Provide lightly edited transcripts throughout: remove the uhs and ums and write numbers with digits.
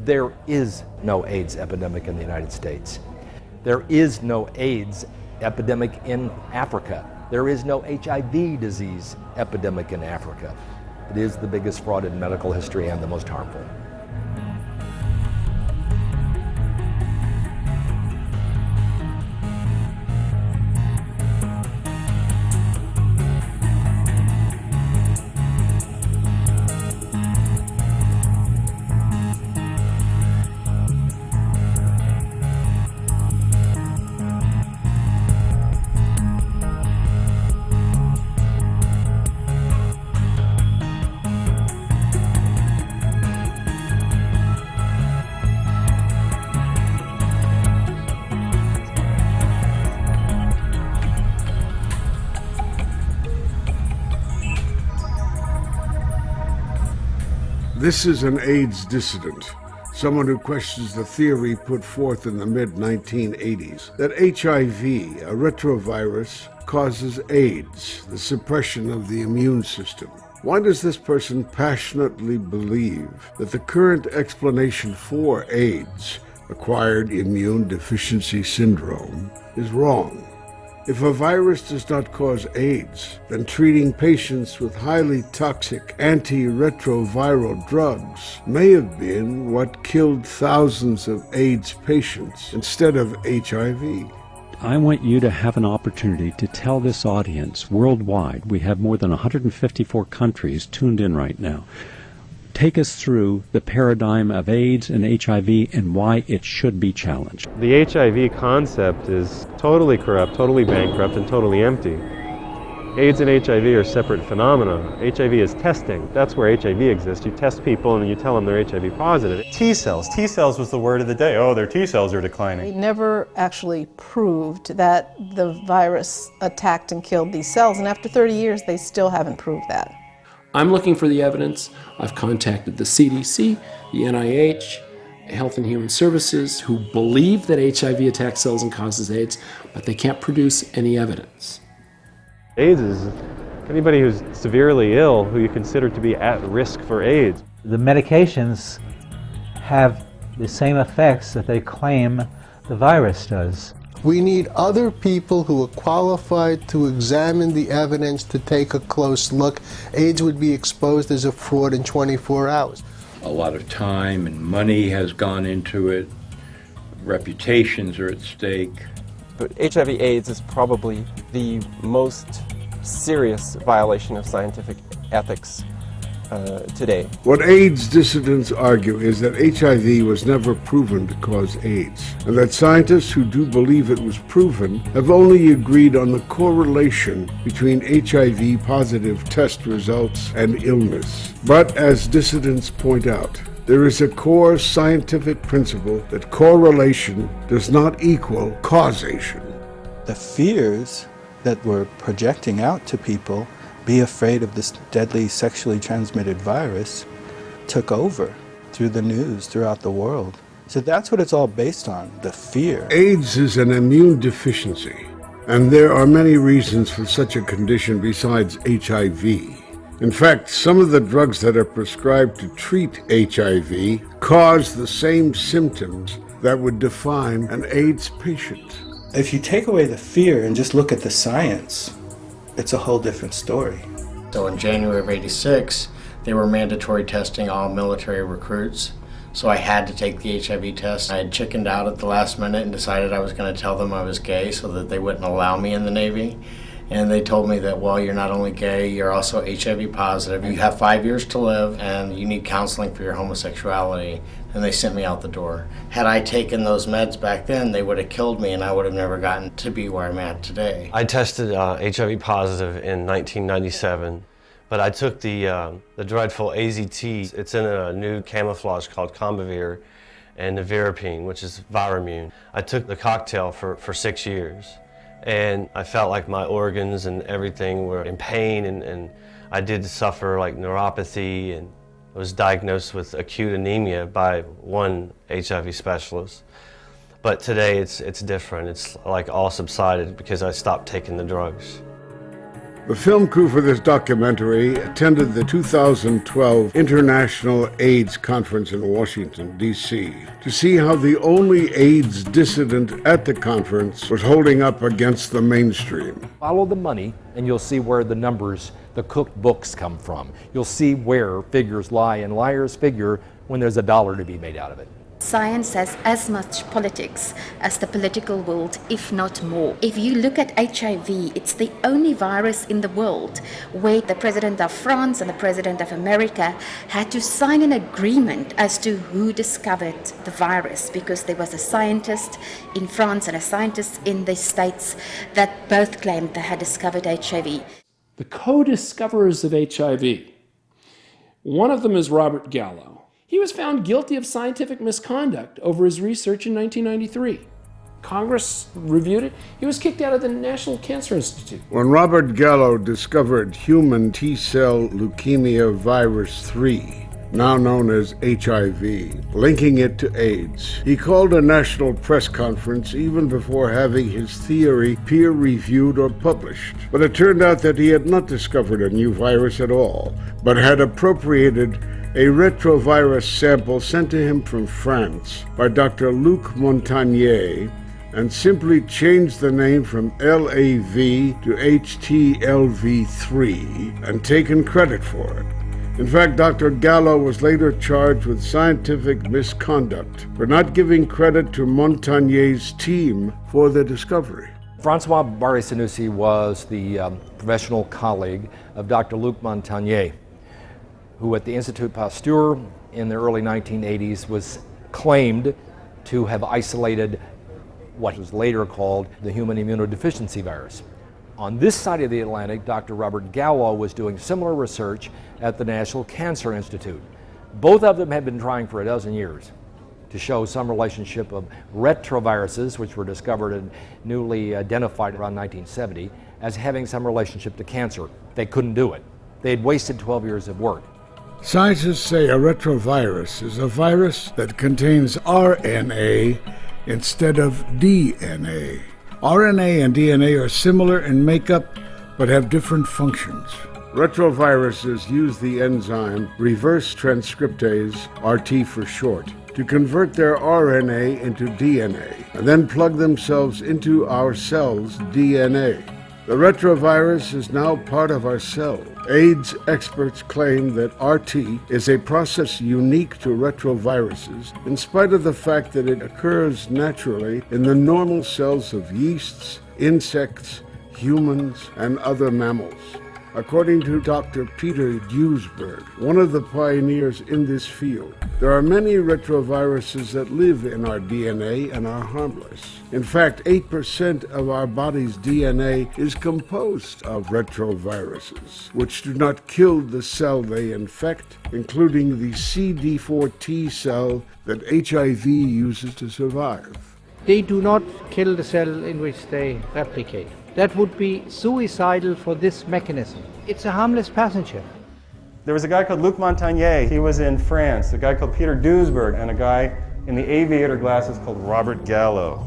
There is no AIDS epidemic in the United States. There is no AIDS epidemic in Africa. There is no HIV disease epidemic in Africa. It is the biggest fraud in medical history and the most harmful. This is an AIDS dissident, someone who questions the theory put forth in the mid-1980s that HIV, a retrovirus, causes AIDS, the suppression of the immune system. Why does this person passionately believe that the current explanation for AIDS, acquired immune deficiency syndrome, is wrong? If a virus does not cause AIDS, then treating patients with highly toxic antiretroviral drugs may have been what killed thousands of AIDS patients instead of HIV. I want you to have an opportunity to tell this audience worldwide, we have more than 154 countries tuned in right now, take us through the paradigm of AIDS and HIV and why it should be challenged. The HIV concept is totally corrupt, totally bankrupt, and totally empty. AIDS and HIV are separate phenomena. HIV is testing. That's where HIV exists. You test people and you tell them they're HIV positive. T cells. T cells was the word of the day. Oh, their T cells are declining. They never actually proved that the virus attacked and killed these cells, and after 30 years, they still haven't proved that. I'm looking for the evidence. I've contacted the CDC, the NIH, Health and Human Services, who believe that HIV attacks cells and causes AIDS, but they can't produce any evidence. AIDS is anybody who's severely ill who you consider to be at risk for AIDS. The medications have the same effects that they claim the virus does. We need other people who are qualified to examine the evidence to take a close look. AIDS would be exposed as a fraud in 24 hours. A lot of time and money has gone into it. Reputations are at stake. But HIV/AIDS is probably the most serious violation of scientific ethics today. What AIDS dissidents argue is that HIV was never proven to cause AIDS, and that scientists who do believe it was proven have only agreed on the correlation between HIV-positive test results and illness. But as dissidents point out, there is a core scientific principle that correlation does not equal causation. The fears that we're projecting out to people, be afraid of this deadly sexually transmitted virus, took over through the news throughout the world. So that's what it's all based on, the fear. AIDS is an immune deficiency, and there are many reasons for such a condition besides HIV. In fact, some of the drugs that are prescribed to treat HIV cause the same symptoms that would define an AIDS patient. If you take away the fear and just look at the science, it's a whole different story. So in January of '86, they were mandatory testing all military recruits. So I had to take the HIV test. I had chickened out at the last minute and decided I was going to tell them I was gay so that they wouldn't allow me in the Navy. And they told me that, well, you're not only gay, you're also HIV positive. You have 5 years to live and you need counseling for your homosexuality. And they sent me out the door. Had I taken those meds back then, they would have killed me and I would have never gotten to be where I'm at today. I tested HIV positive in 1997, but I took the dreadful AZT. It's in a new camouflage called Combivir and Nevirapine, which is Viramune. I took the cocktail for 6 years. And I felt like my organs and everything were in pain, and I did suffer like neuropathy, and I was diagnosed with acute anemia by one HIV specialist. But today it's different. It's like all subsided because I stopped taking the drugs. The film crew for this documentary attended the 2012 International AIDS Conference in Washington, D.C., to see how the only AIDS dissident at the conference was holding up against the mainstream. Follow the money and you'll see where the numbers, the cooked books come from. You'll see where figures lie and liars figure when there's $1 to be made out of it. Science has as much politics as the political world, if not more. If you look at HIV, it's the only virus in the world where the president of France and the president of America had to sign an agreement as to who discovered the virus, because there was a scientist in France and a scientist in the States that both claimed they had discovered HIV. The co-discoverers of HIV, one of them is Robert Gallo. He was found guilty of scientific misconduct over his research in 1993. Congress reviewed it. He was kicked out of the National Cancer Institute. When Robert Gallo discovered human T-cell leukemia virus 3, now known as HIV, linking it to AIDS, he called a national press conference even before having his theory peer-reviewed or published. But it turned out that he had not discovered a new virus at all, but had appropriated a retrovirus sample sent to him from France by Dr. Luc Montagnier and simply changed the name from LAV to HTLV3 and taken credit for it. In fact, Dr. Gallo was later charged with scientific misconduct for not giving credit to Montagnier's team for the discovery. Francois Barré-Sinoussi was the professional colleague of Dr. Luc Montagnier, who at the Institut Pasteur in the early 1980s was claimed to have isolated what was later called the human immunodeficiency virus. On this side of the Atlantic, Dr. Robert Gallo was doing similar research at the National Cancer Institute. Both of them had been trying for a dozen years to show some relationship of retroviruses, which were discovered and newly identified around 1970, as having some relationship to cancer. They couldn't do it. They had wasted 12 years of work. Scientists say a retrovirus is a virus that contains RNA instead of DNA. RNA and DNA are similar in makeup but have different functions. Retroviruses use the enzyme reverse transcriptase, RT for short, to convert their RNA into DNA and then plug themselves into our cell's DNA. The retrovirus is now part of our cell. AIDS experts claim that RT is a process unique to retroviruses, in spite of the fact that it occurs naturally in the normal cells of yeasts, insects, humans, and other mammals. According to Dr. Peter Duesberg, one of the pioneers in this field, there are many retroviruses that live in our DNA and are harmless. In fact, 8% of our body's DNA is composed of retroviruses, which do not kill the cell they infect, including the CD4 T cell that HIV uses to survive. They do not kill the cell in which they replicate. That would be suicidal for this mechanism. It's a harmless passenger. There was a guy called Luc Montagnier. He was in France. A guy called Peter Duesberg and a guy in the aviator glasses called Robert Gallo.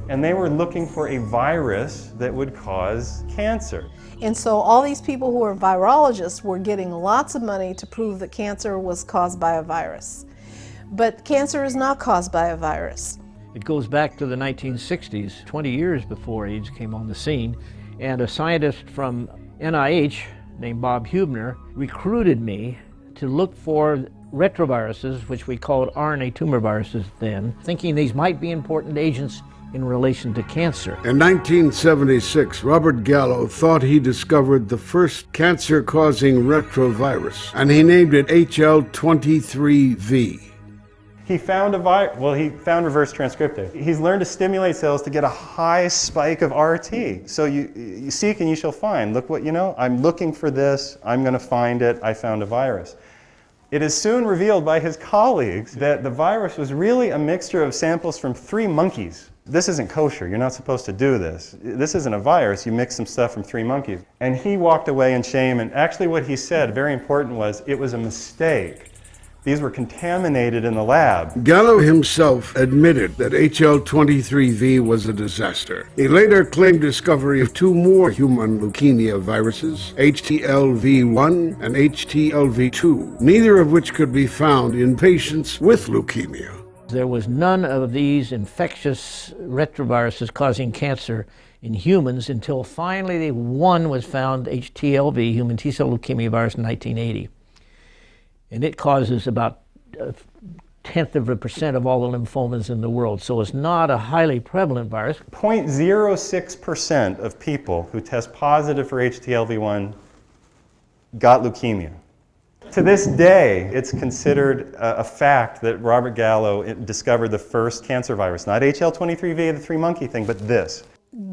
And they were looking for a virus that would cause cancer. And so all these people who are virologists were getting lots of money to prove that cancer was caused by a virus. But cancer is not caused by a virus. It goes back to the 1960s, 20 years before AIDS came on the scene, and a scientist from NIH named Bob Huebner recruited me to look for retroviruses, which we called RNA tumor viruses then, thinking these might be important agents in relation to cancer. In 1976, Robert Gallo thought he discovered the first cancer-causing retrovirus, and he named it HL23V. He found he found reverse transcriptase. He's learned to stimulate cells to get a high spike of RT. So you seek and you shall find. Look what you know. I'm looking for this. I'm going to find it. I found a virus. It is soon revealed by his colleagues that the virus was really a mixture of samples from 3 monkeys. This isn't kosher. You're not supposed to do this. This isn't a virus. You mix some stuff from 3 monkeys. And he walked away in shame. And actually what he said, very important, was it was a mistake, These were contaminated in the lab. Gallo himself admitted that HL23V was a disaster. He later claimed discovery of 2 more human leukemia viruses, HTLV1 and HTLV2, neither of which could be found in patients with leukemia. There was none of these infectious retroviruses causing cancer in humans until finally one was found, HTLV, human T-cell leukemia virus, in 1980. And it causes about 0.1% of all the lymphomas in the world. So it's not a highly prevalent virus. 0.06% of people who test positive for HTLV1 got leukemia. To this day, it's considered a fact that Robert Gallo discovered the first cancer virus, not HL23V, the 3-monkey thing, but this.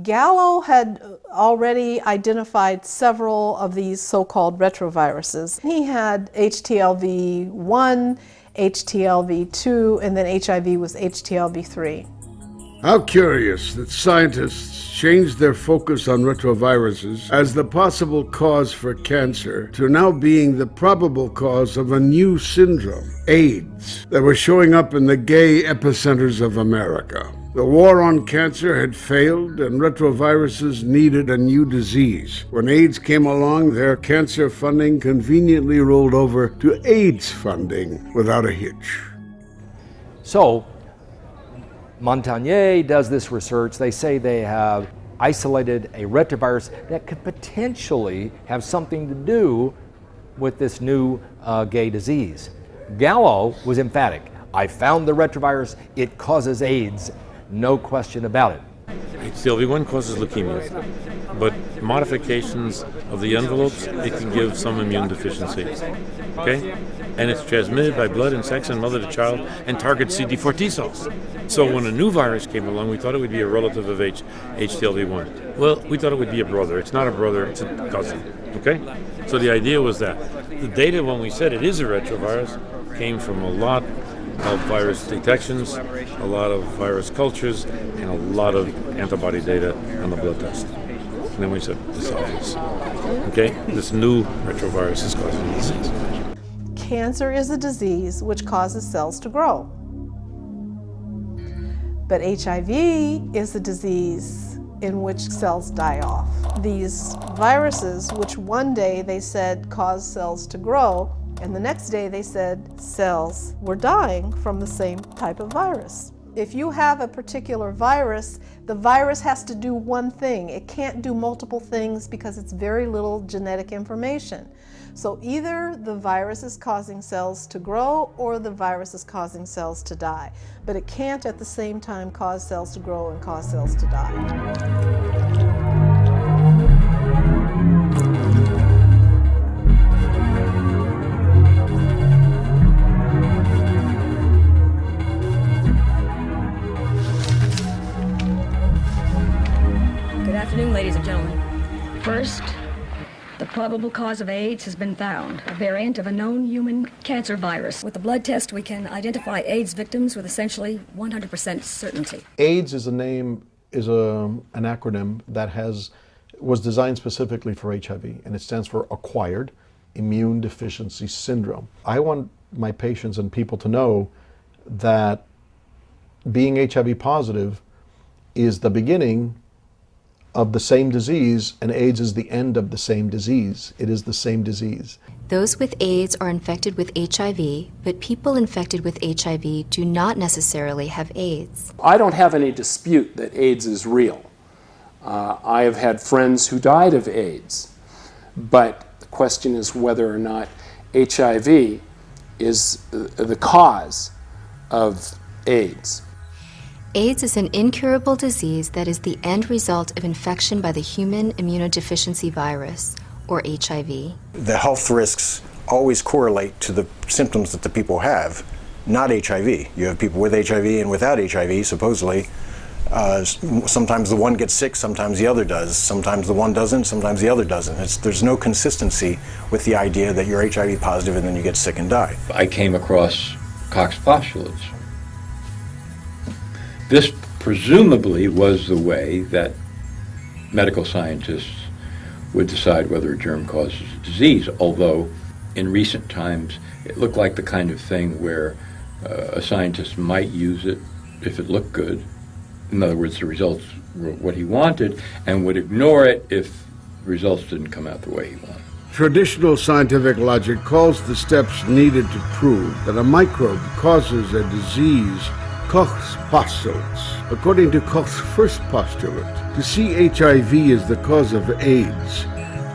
Gallo had already identified several of these so-called retroviruses. He had HTLV1, HTLV2, and then HIV was HTLV3. How curious that scientists changed their focus on retroviruses as the possible cause for cancer to now being the probable cause of a new syndrome, AIDS, that was showing up in the gay epicenters of America. The war on cancer had failed, and retroviruses needed a new disease. When AIDS came along, their cancer funding conveniently rolled over to AIDS funding without a hitch. So, Montagnier does this research. They say they have isolated a retrovirus that could potentially have something to do with this new gay disease. Gallo was emphatic. I found the retrovirus. It causes AIDS. No question about it. HTLV1 causes leukemia, but modifications of the envelopes, it can give some immune deficiency. Okay? And it's transmitted by blood and sex and mother to child and targets CD4 T cells. So when a new virus came along, we thought it would be a relative of HTLV1. Well, we thought it would be a brother. It's not a brother, it's a cousin. Okay? So the idea was that. The data when we said it is a retrovirus came from a lot of virus detections, a lot of virus cultures, and a lot of antibody data on the blood test. And then we said, this is obvious. Okay? This new retrovirus is causing these things. Cancer is a disease which causes cells to grow. But HIV is a disease in which cells die off. These viruses, which one day they said cause cells to grow, and the next day they said cells were dying from the same type of virus. If you have a particular virus, the virus has to do one thing. It can't do multiple things because it's very little genetic information. So either the virus is causing cells to grow or the virus is causing cells to die. But it can't at the same time cause cells to grow and cause cells to die. Good afternoon, ladies and gentlemen. First, the probable cause of AIDS has been found, a variant of a known human cancer virus. With the blood test, we can identify AIDS victims with essentially 100% certainty. AIDS is an acronym that was designed specifically for HIV, and it stands for Acquired Immune Deficiency Syndrome. I want my patients and people to know that being HIV positive is the beginning of the same disease, and AIDS is the end of the same disease. It is the same disease. Those with AIDS are infected with HIV, but people infected with HIV do not necessarily have AIDS. I don't have any dispute that AIDS is real. I have had friends who died of AIDS, but the question is whether or not HIV is the cause of AIDS. AIDS is an incurable disease that is the end result of infection by the human immunodeficiency virus, or HIV. The health risks always correlate to the symptoms that the people have, not HIV. You have people with HIV and without HIV, supposedly. Sometimes the one gets sick, sometimes the other does. Sometimes the one doesn't, sometimes the other doesn't. There's no consistency with the idea that you're HIV positive and then you get sick and die. I came across Koch's postulates. This presumably was the way that medical scientists would decide whether a germ causes a disease, although in recent times, it looked like the kind of thing where a scientist might use it if it looked good. In other words, the results were what he wanted, and would ignore it if results didn't come out the way he wanted. Traditional scientific logic calls the steps needed to prove that a microbe causes a disease Koch's postulates. According to Koch's first postulate, to see HIV as the cause of AIDS,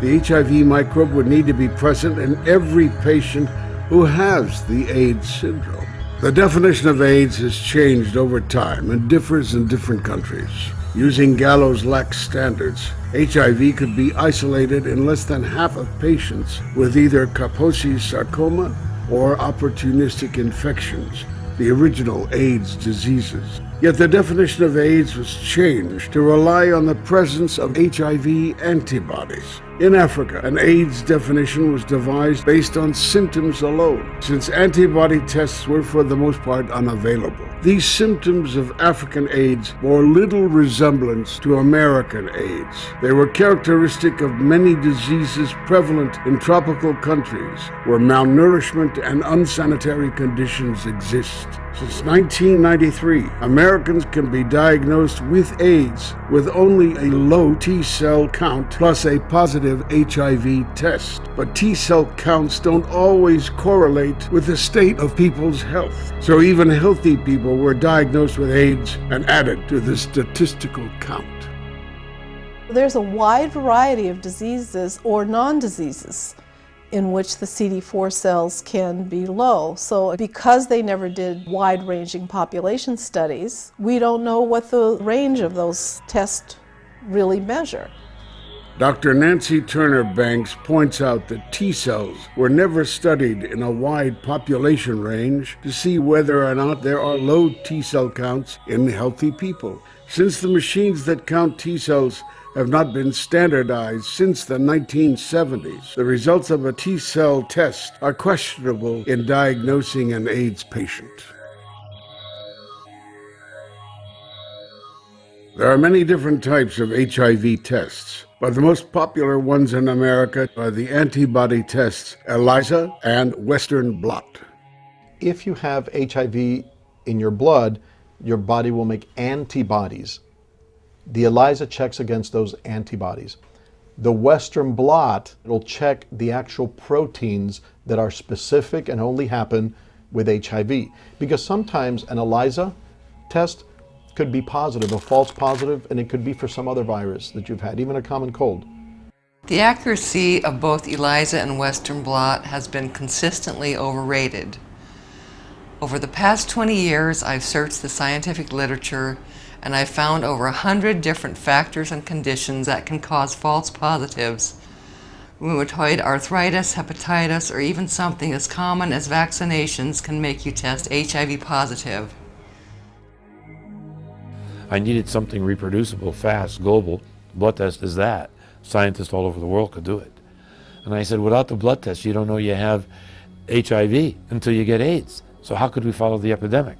the HIV microbe would need to be present in every patient who has the AIDS syndrome. The definition of AIDS has changed over time and differs in different countries. Using Gallo's lax standards, HIV could be isolated in less than half of patients with either Kaposi's sarcoma or opportunistic infections, the original AIDS diseases. Yet the definition of AIDS was changed to rely on the presence of HIV antibodies. In Africa, an AIDS definition was devised based on symptoms alone, since antibody tests were for the most part unavailable. These symptoms of African AIDS bore little resemblance to American AIDS. They were characteristic of many diseases prevalent in tropical countries where malnourishment and unsanitary conditions exist. Since 1993, Americans can be diagnosed with AIDS with only a low T-cell count plus a positive HIV test. But T-cell counts don't always correlate with the state of people's health. So even healthy people were diagnosed with AIDS and added to the statistical count. There's a wide variety of diseases or non-diseases in which the CD4 cells can be low. So because they never did wide-ranging population studies, we don't know what the range of those tests really measure. Dr. Nancy Turner Banks points out that T cells were never studied in a wide population range to see whether or not there are low T cell counts in healthy people. Since the machines that count T cells have not been standardized since the 1970s, the results of a T cell test are questionable in diagnosing an AIDS patient. There are many different types of HIV tests, but the most popular ones in America are the antibody tests ELISA and Western blot. If you have HIV in your blood, your body will make antibodies. The ELISA checks against those antibodies. The Western blot will check the actual proteins that are specific and only happen with HIV. Because sometimes an ELISA test could be positive, a false positive, and it could be for some other virus that you've had, even a common cold. The accuracy of both ELISA and Western blot has been consistently overrated. Over the past 20 years, I've searched the scientific literature and I've found over 100 different factors and conditions that can cause false positives. Rheumatoid arthritis, hepatitis, or even something as common as vaccinations can make you test HIV positive. I needed something reproducible, fast, global. Blood test is that. Scientists all over the world could do it. And I said, without the blood test, you don't know you have HIV until you get AIDS. So how could we follow the epidemic?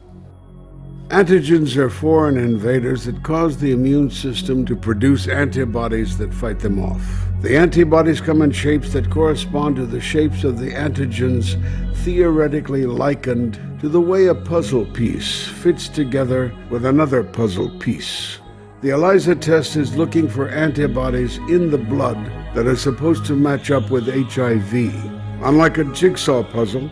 Antigens are foreign invaders that cause the immune system to produce antibodies that fight them off. The antibodies come in shapes that correspond to the shapes of the antigens, theoretically likened to the way a puzzle piece fits together with another puzzle piece. The ELISA test is looking for antibodies in the blood that are supposed to match up with HIV. Unlike a jigsaw puzzle,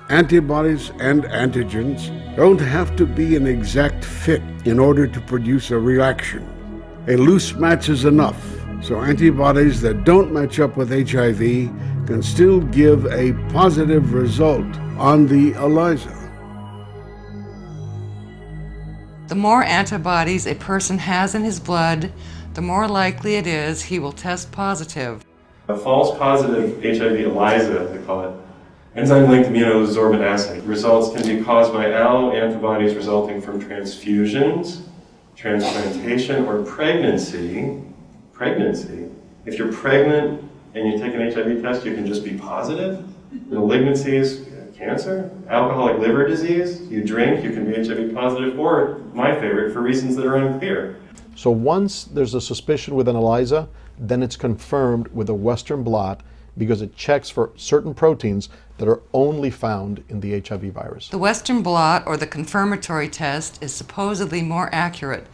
antibodies and antigens don't have to be an exact fit in order to produce a reaction. A loose match is enough, so antibodies that don't match up with HIV can still give a positive result on the ELISA. The more antibodies a person has in his blood, the more likely it is he will test positive. A false positive HIV ELISA, they call it, enzyme-linked immunosorbent assay. Results can be caused by alloantibodies resulting from transfusions, transplantation, or pregnancy. If you're pregnant and you take an HIV test, you can just be positive. Malignancies, cancer, alcoholic liver disease, you drink, you can be HIV positive, or, my favorite, for reasons that are unclear. So once there's a suspicion with an ELISA, then it's confirmed with a Western blot, because it checks for certain proteins that are only found in the HIV virus. The Western blot, or the confirmatory test, is supposedly more accurate,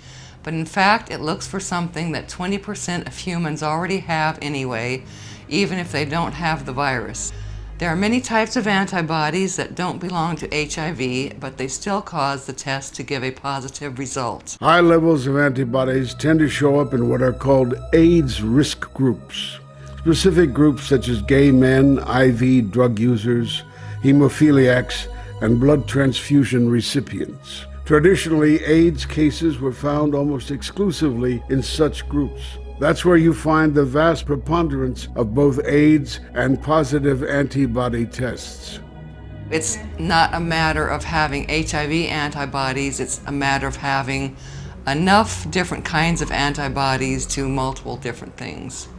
but in fact it looks for something that 20% of humans already have anyway, even if they don't have the virus. There are many types of antibodies that don't belong to HIV, but they still cause the test to give a positive result. High levels of antibodies tend to show up in what are called AIDS risk groups. Specific groups such as gay men, IV drug users, hemophiliacs, and blood transfusion recipients. Traditionally, AIDS cases were found almost exclusively in such groups. That's where you find the vast preponderance of both AIDS and positive antibody tests. It's not a matter of having HIV antibodies, it's a matter of having enough different kinds of antibodies to multiple different things.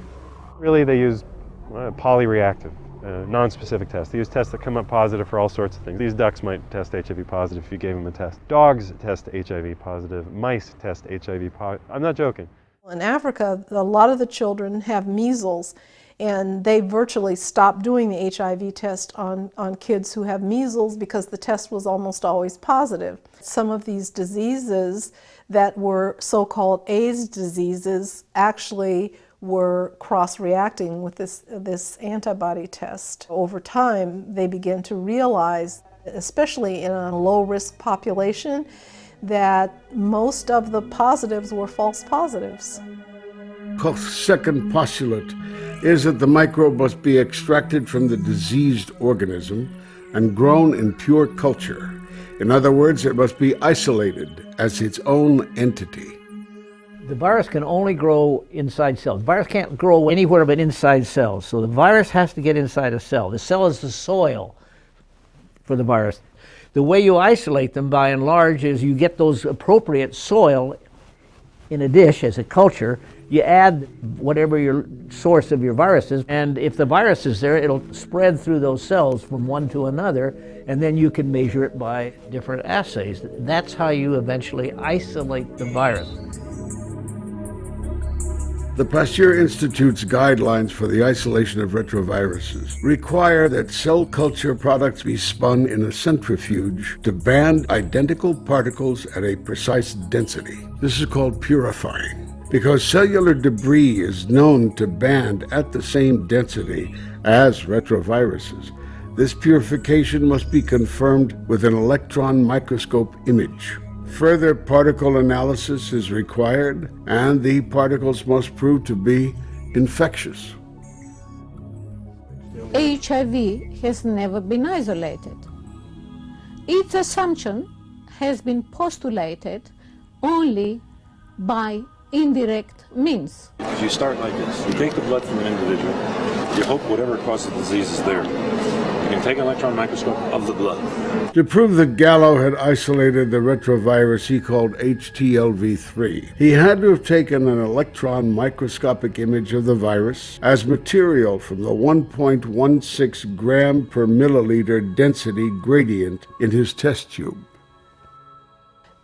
Really, they use polyreactive, non-specific tests. They use tests that come up positive for all sorts of things. These ducks might test HIV positive if you gave them a test. Dogs test HIV positive. Mice test HIV positive. I'm not joking. In Africa, a lot of the children have measles, and they virtually stopped doing the HIV test on kids who have measles because the test was almost always positive. Some of these diseases that were so-called AIDS diseases actually were cross-reacting with this antibody test. Over time, they began to realize, especially in a low-risk population, that most of the positives were false positives. Koch's second postulate is that the microbe must be extracted from the diseased organism and grown in pure culture. In other words, it must be isolated as its own entity. The virus can only grow inside cells. The virus can't grow anywhere but inside cells. So the virus has to get inside a cell. The cell is the soil for the virus. The way you isolate them, by and large, is you get those appropriate soil in a dish as a culture. You add whatever your source of your virus is, and if the virus is there, it'll spread through those cells from one to another, and then you can measure it by different assays. That's how you eventually isolate the virus. The Pasteur Institute's guidelines for the isolation of retroviruses require that cell culture products be spun in a centrifuge to band identical particles at a precise density. This is called purifying. Because cellular debris is known to band at the same density as retroviruses, this purification must be confirmed with an electron microscope image. Further particle analysis is required, and the particles must prove to be infectious. HIV has never been isolated. Its assumption has been postulated only by indirect means. If you start like this, you take the blood from an individual, you hope whatever causes the disease is there. You can take an electron microscope of the blood. To prove that Gallo had isolated the retrovirus he called HTLV3, he had to have taken an electron microscopic image of the virus as material from the 1.16 gram per milliliter density gradient in his test tube.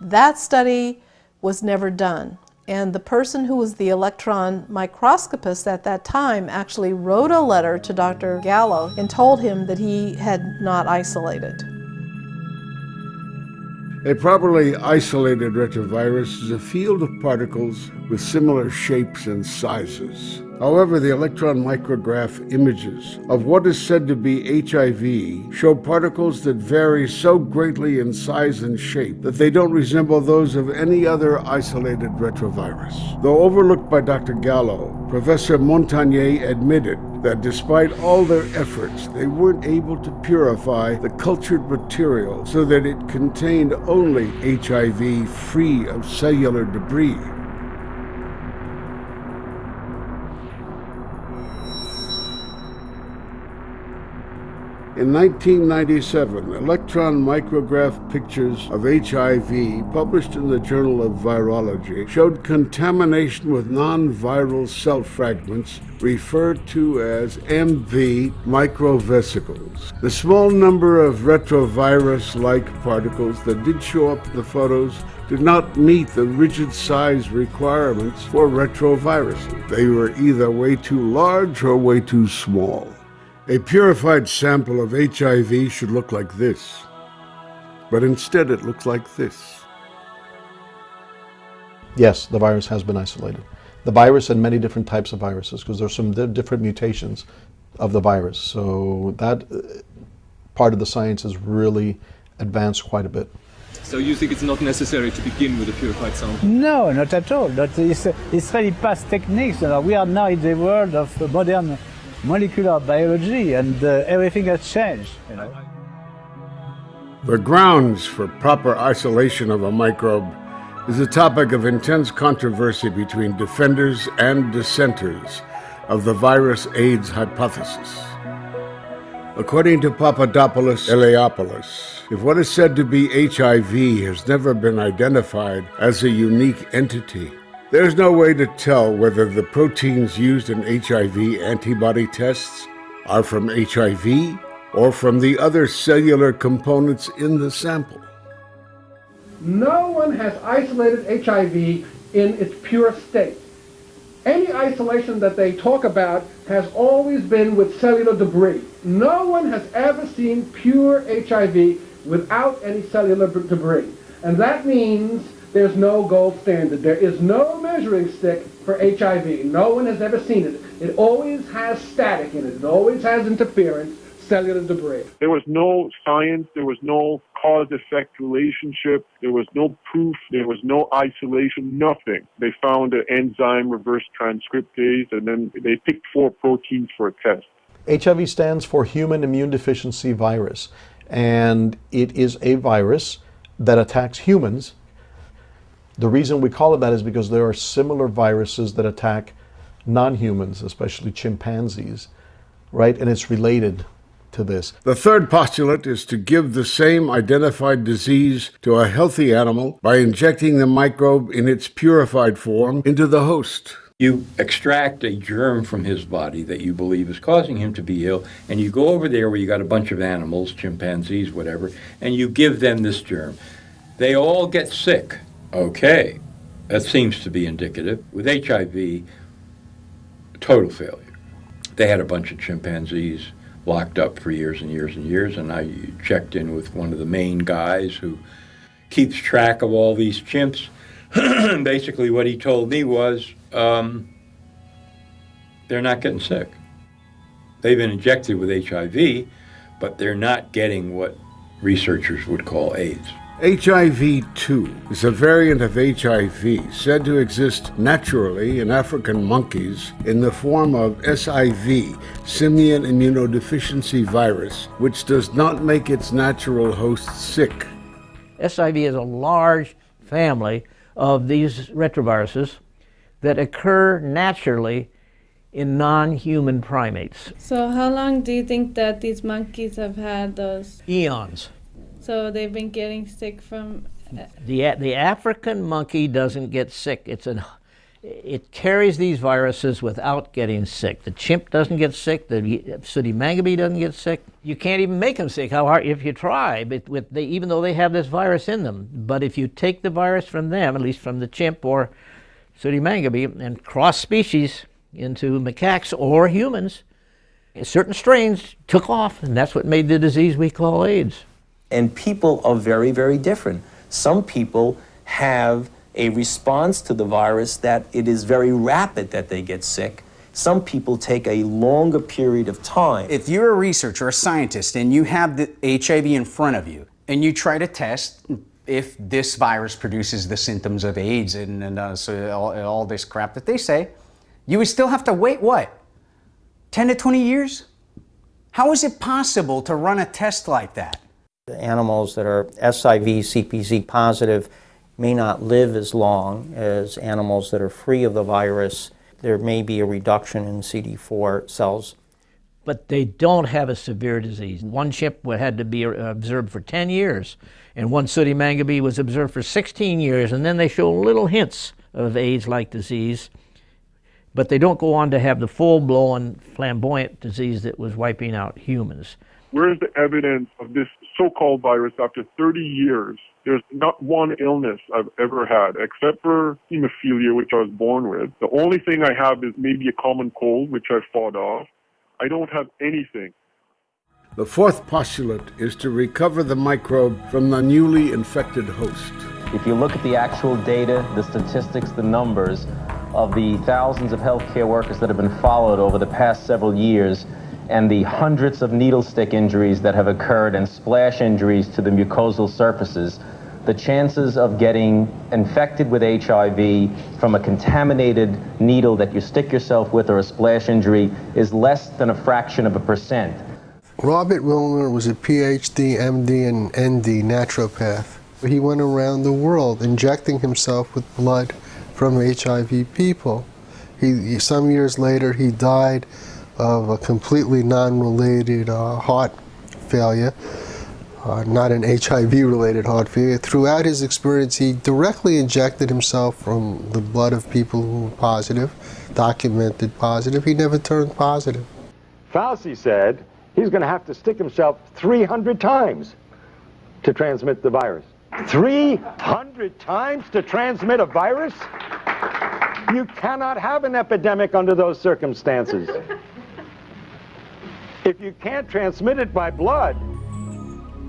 That study was never done. And the person who was the electron microscopist at that time actually wrote a letter to Dr. Gallo and told him that he had not isolated. A properly isolated retrovirus is a field of particles with similar shapes and sizes. However, the electron micrograph images of what is said to be HIV show particles that vary so greatly in size and shape that they don't resemble those of any other isolated retrovirus. Though overlooked by Dr. Gallo, Professor Montagnier admitted that despite all their efforts, they weren't able to purify the cultured material so that it contained only HIV free of cellular debris. In 1997, electron micrograph pictures of HIV published in the Journal of Virology showed contamination with non-viral cell fragments referred to as MV microvesicles. The small number of retrovirus-like particles that did show up in the photos did not meet the rigid size requirements for retroviruses. They were either way too large or way too small. A purified sample of HIV should look like this, but instead it looks like this. Yes, the virus has been isolated. The virus and many different types of viruses, because there's some different mutations of the virus. So that part of the science has really advanced quite a bit. So you think it's not necessary to begin with a purified sample? No, not at all. It's really past techniques. We are now in the world of modern molecular biology, and everything has changed. The grounds for proper isolation of a microbe is a topic of intense controversy between defenders and dissenters of the virus AIDS hypothesis. According to Papadopoulos Eliopoulos, if what is said to be HIV has never been identified as a unique entity, there's no way to tell whether the proteins used in HIV antibody tests are from HIV or from the other cellular components in the sample. No one has isolated HIV in its pure state. Any isolation that they talk about has always been with cellular debris. No one has ever seen pure HIV without any cellular debris. And that means there's no gold standard. There is no measuring stick for HIV. No one has ever seen it. It always has static in it. It always has interference, cellular debris. There was no science, there was no cause-effect relationship, there was no proof, there was no isolation, nothing. They found an enzyme, reverse transcriptase, and then they picked 4 proteins for a test. HIV stands for Human Immune Deficiency Virus, and it is a virus that attacks humans. The reason we call it that is because there are similar viruses that attack non-humans, especially chimpanzees, right? And it's related to this. The third postulate is to give the same identified disease to a healthy animal by injecting the microbe in its purified form into the host. You extract a germ from his body that you believe is causing him to be ill, and you go over there where you got a bunch of animals, chimpanzees, whatever, and you give them this germ. They all get sick. Okay, that seems to be indicative. With HIV, total failure. They had a bunch of chimpanzees locked up for years and years and years, and I checked in with one of the main guys who keeps track of all these chimps. Basically what he told me was, they're not getting sick. They've been injected with HIV, but they're not getting what researchers would call AIDS. HIV-2 is a variant of HIV said to exist naturally in African monkeys in the form of SIV, simian immunodeficiency virus, which does not make its natural host sick. SIV is a large family of these retroviruses that occur naturally in non-human primates. So how long do you think that these monkeys have had those? Eons. So they've been getting sick from... The African monkey doesn't get sick. It carries these viruses without getting sick. The chimp doesn't get sick. The sooty mangabe doesn't get sick. You can't even make them sick. How hard if you try? But even though they have this virus in them, but if you take the virus from them, at least from the chimp or sooty mangabe, and cross species into macaques or humans, certain strains took off, and that's what made the disease we call AIDS. And people are very, very different. Some people have a response to the virus that it is very rapid that they get sick. Some people take a longer period of time. If you're a researcher, a scientist, and you have the HIV in front of you, and you try to test if this virus produces the symptoms of AIDS and so all this crap that they say, you would still have to wait, what, 10 to 20 years? How is it possible to run a test like that? Animals that are SIV, CPZ positive may not live as long as animals that are free of the virus. There may be a reduction in CD4 cells. But they don't have a severe disease. One chimp had to be observed for 10 years, and one sooty mangabe was observed for 16 years, and then they show little hints of AIDS-like disease, but they don't go on to have the full-blown flamboyant disease that was wiping out humans. Where's the evidence of this so-called virus after 30 years? There's not one illness I've ever had, except for hemophilia, which I was born with. The only thing I have is maybe a common cold, which I fought off. I don't have anything. The fourth postulate is to recover the microbe from the newly infected host. If you look at the actual data, the statistics, the numbers of the thousands of healthcare workers that have been followed over the past several years, and the hundreds of needle stick injuries that have occurred and splash injuries to the mucosal surfaces, the chances of getting infected with HIV from a contaminated needle that you stick yourself with or a splash injury is less than a fraction of a percent. Robert Wilmer was a PhD, MD, and ND naturopath. He went around the world injecting himself with blood from HIV people. Some years later, he died of a completely non-related heart failure, not an HIV-related heart failure. Throughout his experience, he directly injected himself from the blood of people who were positive, documented positive. He never turned positive. Fauci said he's going to have to stick himself 300 times to transmit the virus. 300 times to transmit a virus? You cannot have an epidemic under those circumstances. If you can't transmit it by blood,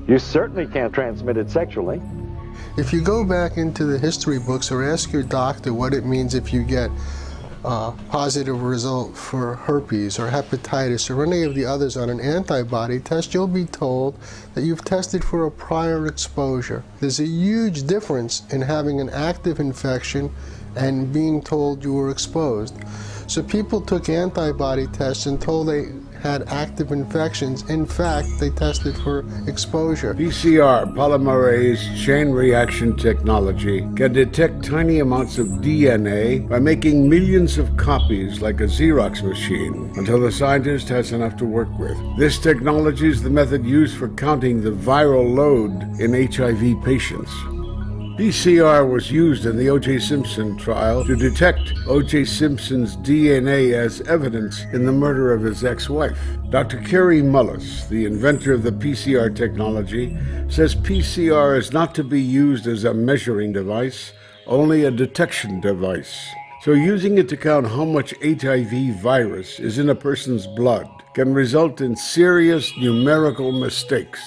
you certainly can't transmit it sexually. If you go back into the history books or ask your doctor what it means if you get a positive result for herpes or hepatitis or any of the others on an antibody test, you'll be told that you've tested for a prior exposure. There's a huge difference in having an active infection and being told you were exposed. So people took antibody tests and told they had active infections. In fact, they tested for exposure. PCR, polymerase chain reaction technology, can detect tiny amounts of DNA by making millions of copies like a Xerox machine until the scientist has enough to work with. This technology is the method used for counting the viral load in HIV patients. PCR was used in the O.J. Simpson trial to detect O.J. Simpson's DNA as evidence in the murder of his ex-wife. Dr. Kary Mullis, the inventor of the PCR technology, says PCR is not to be used as a measuring device, only a detection device. So using it to count how much HIV virus is in a person's blood can result in serious numerical mistakes.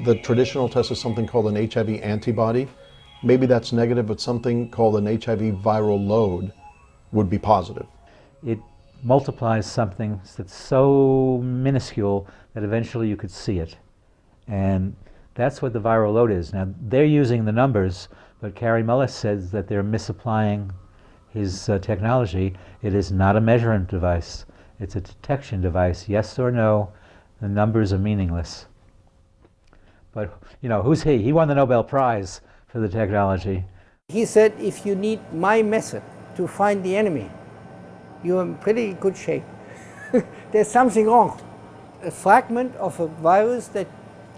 The traditional test is something called an HIV antibody. Maybe that's negative, but something called an HIV viral load would be positive. It multiplies something that's so minuscule that eventually you could see it. And that's what the viral load is. Now, they're using the numbers, but Kary Mullis says that they're misapplying his technology. It is not a measurement device. It's a detection device. Yes or no, the numbers are meaningless. But, you know, who's he? He won the Nobel Prize for the technology. He said, if you need my method to find the enemy, you're in pretty good shape. There's something wrong. A fragment of a virus that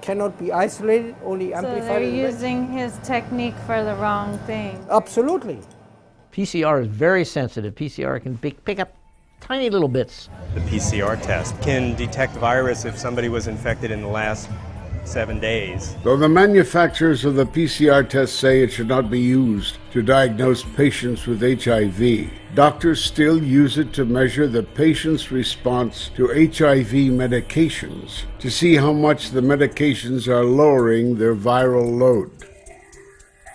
cannot be isolated, only amplified. So they're using his technique for the wrong thing. Absolutely. PCR is very sensitive. PCR can pick up tiny little bits. The PCR test can detect virus if somebody was infected in the last 7 days. Though the manufacturers of the PCR test say it should not be used to diagnose patients with HIV, doctors still use it to measure the patient's response to HIV medications to see how much the medications are lowering their viral load.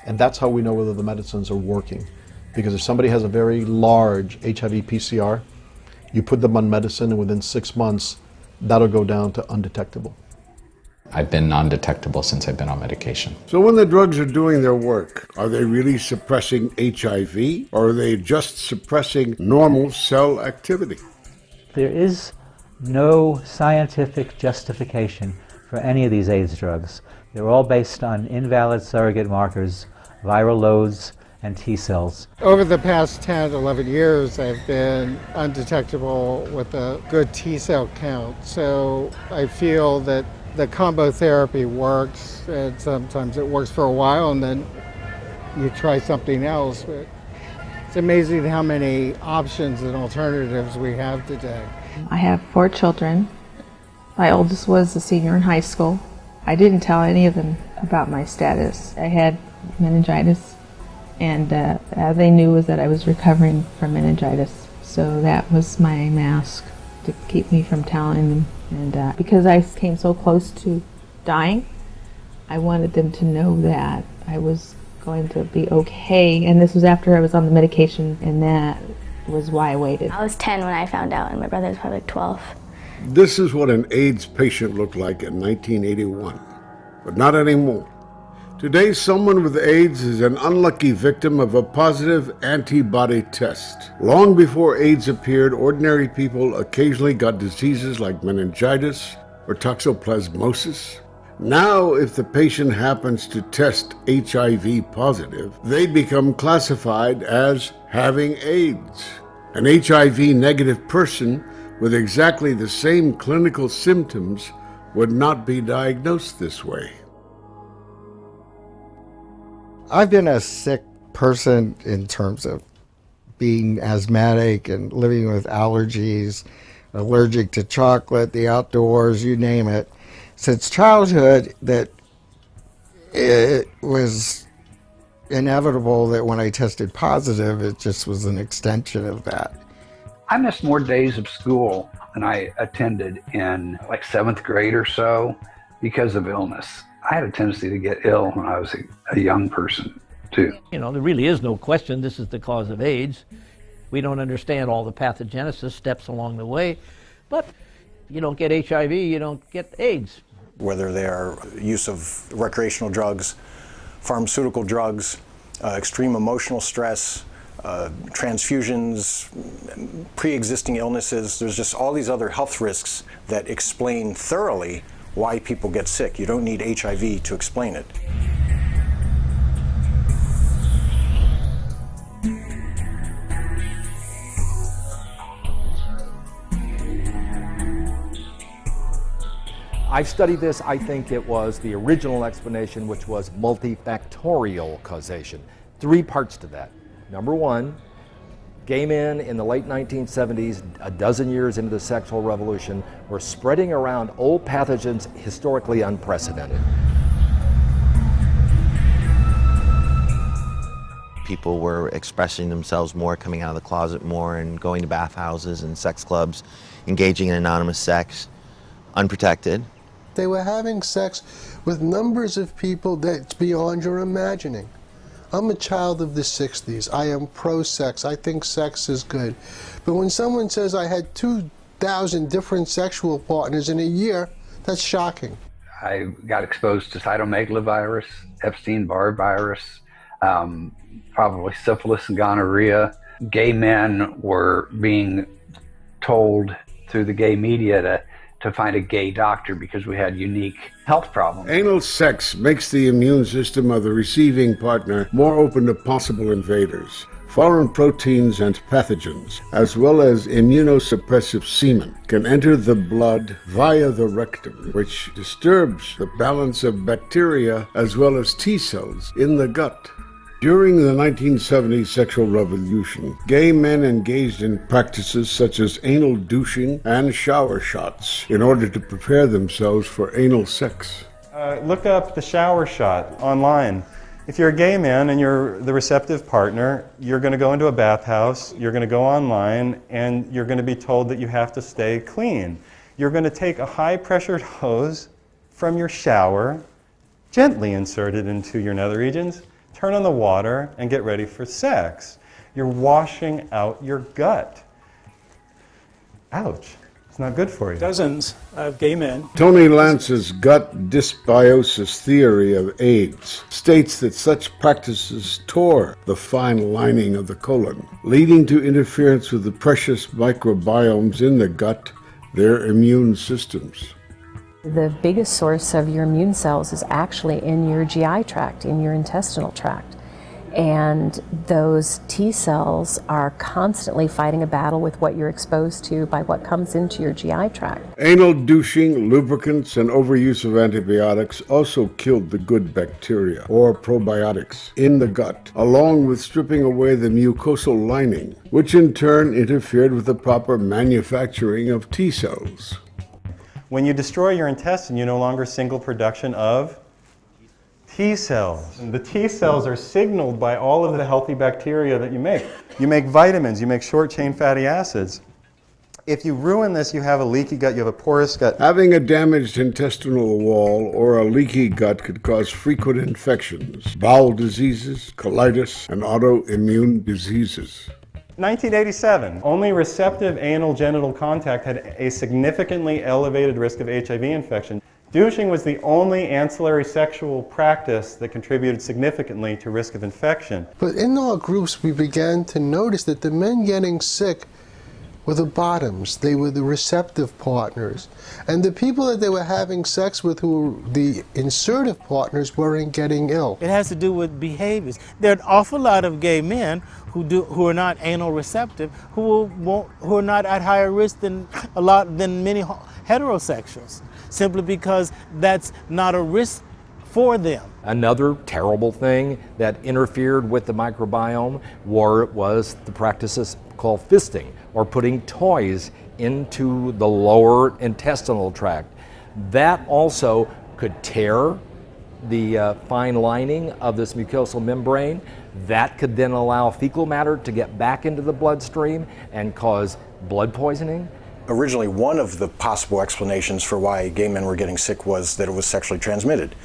And that's how we know whether the medicines are working. Because if somebody has a very large HIV PCR, you put them on medicine and within 6 months, that'll go down to undetectable. I've been non-detectable since I've been on medication. So when the drugs are doing their work, are they really suppressing HIV, or are they just suppressing normal cell activity? There is no scientific justification for any of these AIDS drugs. They're all based on invalid surrogate markers, viral loads, and T cells. Over the past 10, 11 years, I've been undetectable with a good T cell count. So I feel that the combo therapy works, and sometimes it works for a while and then you try something else. But it's amazing how many options and alternatives we have today. I have 4 children. My oldest was a senior in high school. I didn't tell any of them about my status. I had meningitis, and all they knew was that I was recovering from meningitis. So that was my mask. to keep me from telling them. And because I came so close to dying, I wanted them to know that I was going to be okay. And this was after I was on the medication, and that was why I waited. I was 10 when I found out, and my brother was probably like 12. This is what an AIDS patient looked like in 1981, but not anymore. Today, someone with AIDS is an unlucky victim of a positive antibody test. Long before AIDS appeared, ordinary people occasionally got diseases like meningitis or toxoplasmosis. Now, if the patient happens to test HIV positive, they become classified as having AIDS. An HIV negative person with exactly the same clinical symptoms would not be diagnosed this way. I've been a sick person in terms of being asthmatic and living with allergies, allergic to chocolate, the outdoors, you name it. Since childhood, that it was inevitable that when I tested positive, it just was an extension of that. I missed more days of school than I attended in like 7th grade or so because of illness. I had a tendency to get ill when I was a young person, too. You know, there really is no question this is the cause of AIDS. We don't understand all the pathogenesis steps along the way, but you don't get HIV, you don't get AIDS. Whether they are use of recreational drugs, pharmaceutical drugs, extreme emotional stress, transfusions, pre-existing illnesses, there's just all these other health risks that explain thoroughly why people get sick. You don't need HIV to explain it. I've studied this. I think it was the original explanation, which was multifactorial causation. 3 parts to that. Number 1, gay men in the late 1970s, a dozen years into the sexual revolution, were spreading around old pathogens historically unprecedented. People were expressing themselves more, coming out of the closet more, and going to bathhouses and sex clubs, engaging in anonymous sex, unprotected. They were having sex with numbers of people that's beyond your imagining. I'm a child of the 60s. I am pro-sex. I think sex is good. But when someone says I had 2,000 different sexual partners in a year, that's shocking. I got exposed to cytomegalovirus, Epstein-Barr virus, probably syphilis and gonorrhea. Gay men were being told through the gay media to find a gay doctor because we had unique health problems. Anal sex makes the immune system of the receiving partner more open to possible invaders. Foreign proteins and pathogens, as well as immunosuppressive semen, can enter the blood via the rectum, which disturbs the balance of bacteria as well as T cells in the gut. During the 1970s sexual revolution, gay men engaged in practices such as anal douching and shower shots in order to prepare themselves for anal sex. Look up the shower shot online. If you're a gay man and you're the receptive partner, you're going to go into a bathhouse, you're going to go online, and you're going to be told that you have to stay clean. You're going to take a high-pressured hose from your shower, gently insert it into your nether regions, turn on the water, and get ready for sex. You're washing out your gut. Ouch. It's not good for you. Dozens of gay men. Tony Lance's gut dysbiosis theory of AIDS states that such practices tore the fine lining of the colon, leading to interference with the precious microbiomes in the gut, their immune systems. The biggest source of your immune cells is actually in your GI tract, in your intestinal tract. And those T cells are constantly fighting a battle with what you're exposed to by what comes into your GI tract. Anal douching, lubricants, and overuse of antibiotics also killed the good bacteria, or probiotics, in the gut, along with stripping away the mucosal lining, which in turn interfered with the proper manufacturing of T cells. When you destroy your intestine, you no longer single production of T cells. And the T cells are signaled by all of the healthy bacteria that you make. You make vitamins, you make short-chain fatty acids. If you ruin this, you have a leaky gut, you have a porous gut. Having a damaged intestinal wall or a leaky gut could cause frequent infections, bowel diseases, colitis, and autoimmune diseases. 1987, only receptive anal genital contact had a significantly elevated risk of HIV infection. Douching was the only ancillary sexual practice that contributed significantly to risk of infection. But in our groups, we began to notice that the men getting sick were the bottoms. They were the receptive partners. And the people that they were having sex with, who were the insertive partners, weren't getting ill. It has to do with behaviors. There are an awful lot of gay men who are not anal receptive, who are not at higher risk than many heterosexuals, simply because that's not a risk for them. Another terrible thing that interfered with the microbiome was the practices called fisting, or putting toys into the lower intestinal tract. That also could tear the fine lining of this mucosal membrane. That could then allow fecal matter to get back into the bloodstream and cause blood poisoning. Originally, one of the possible explanations for why gay men were getting sick was that it was sexually transmitted.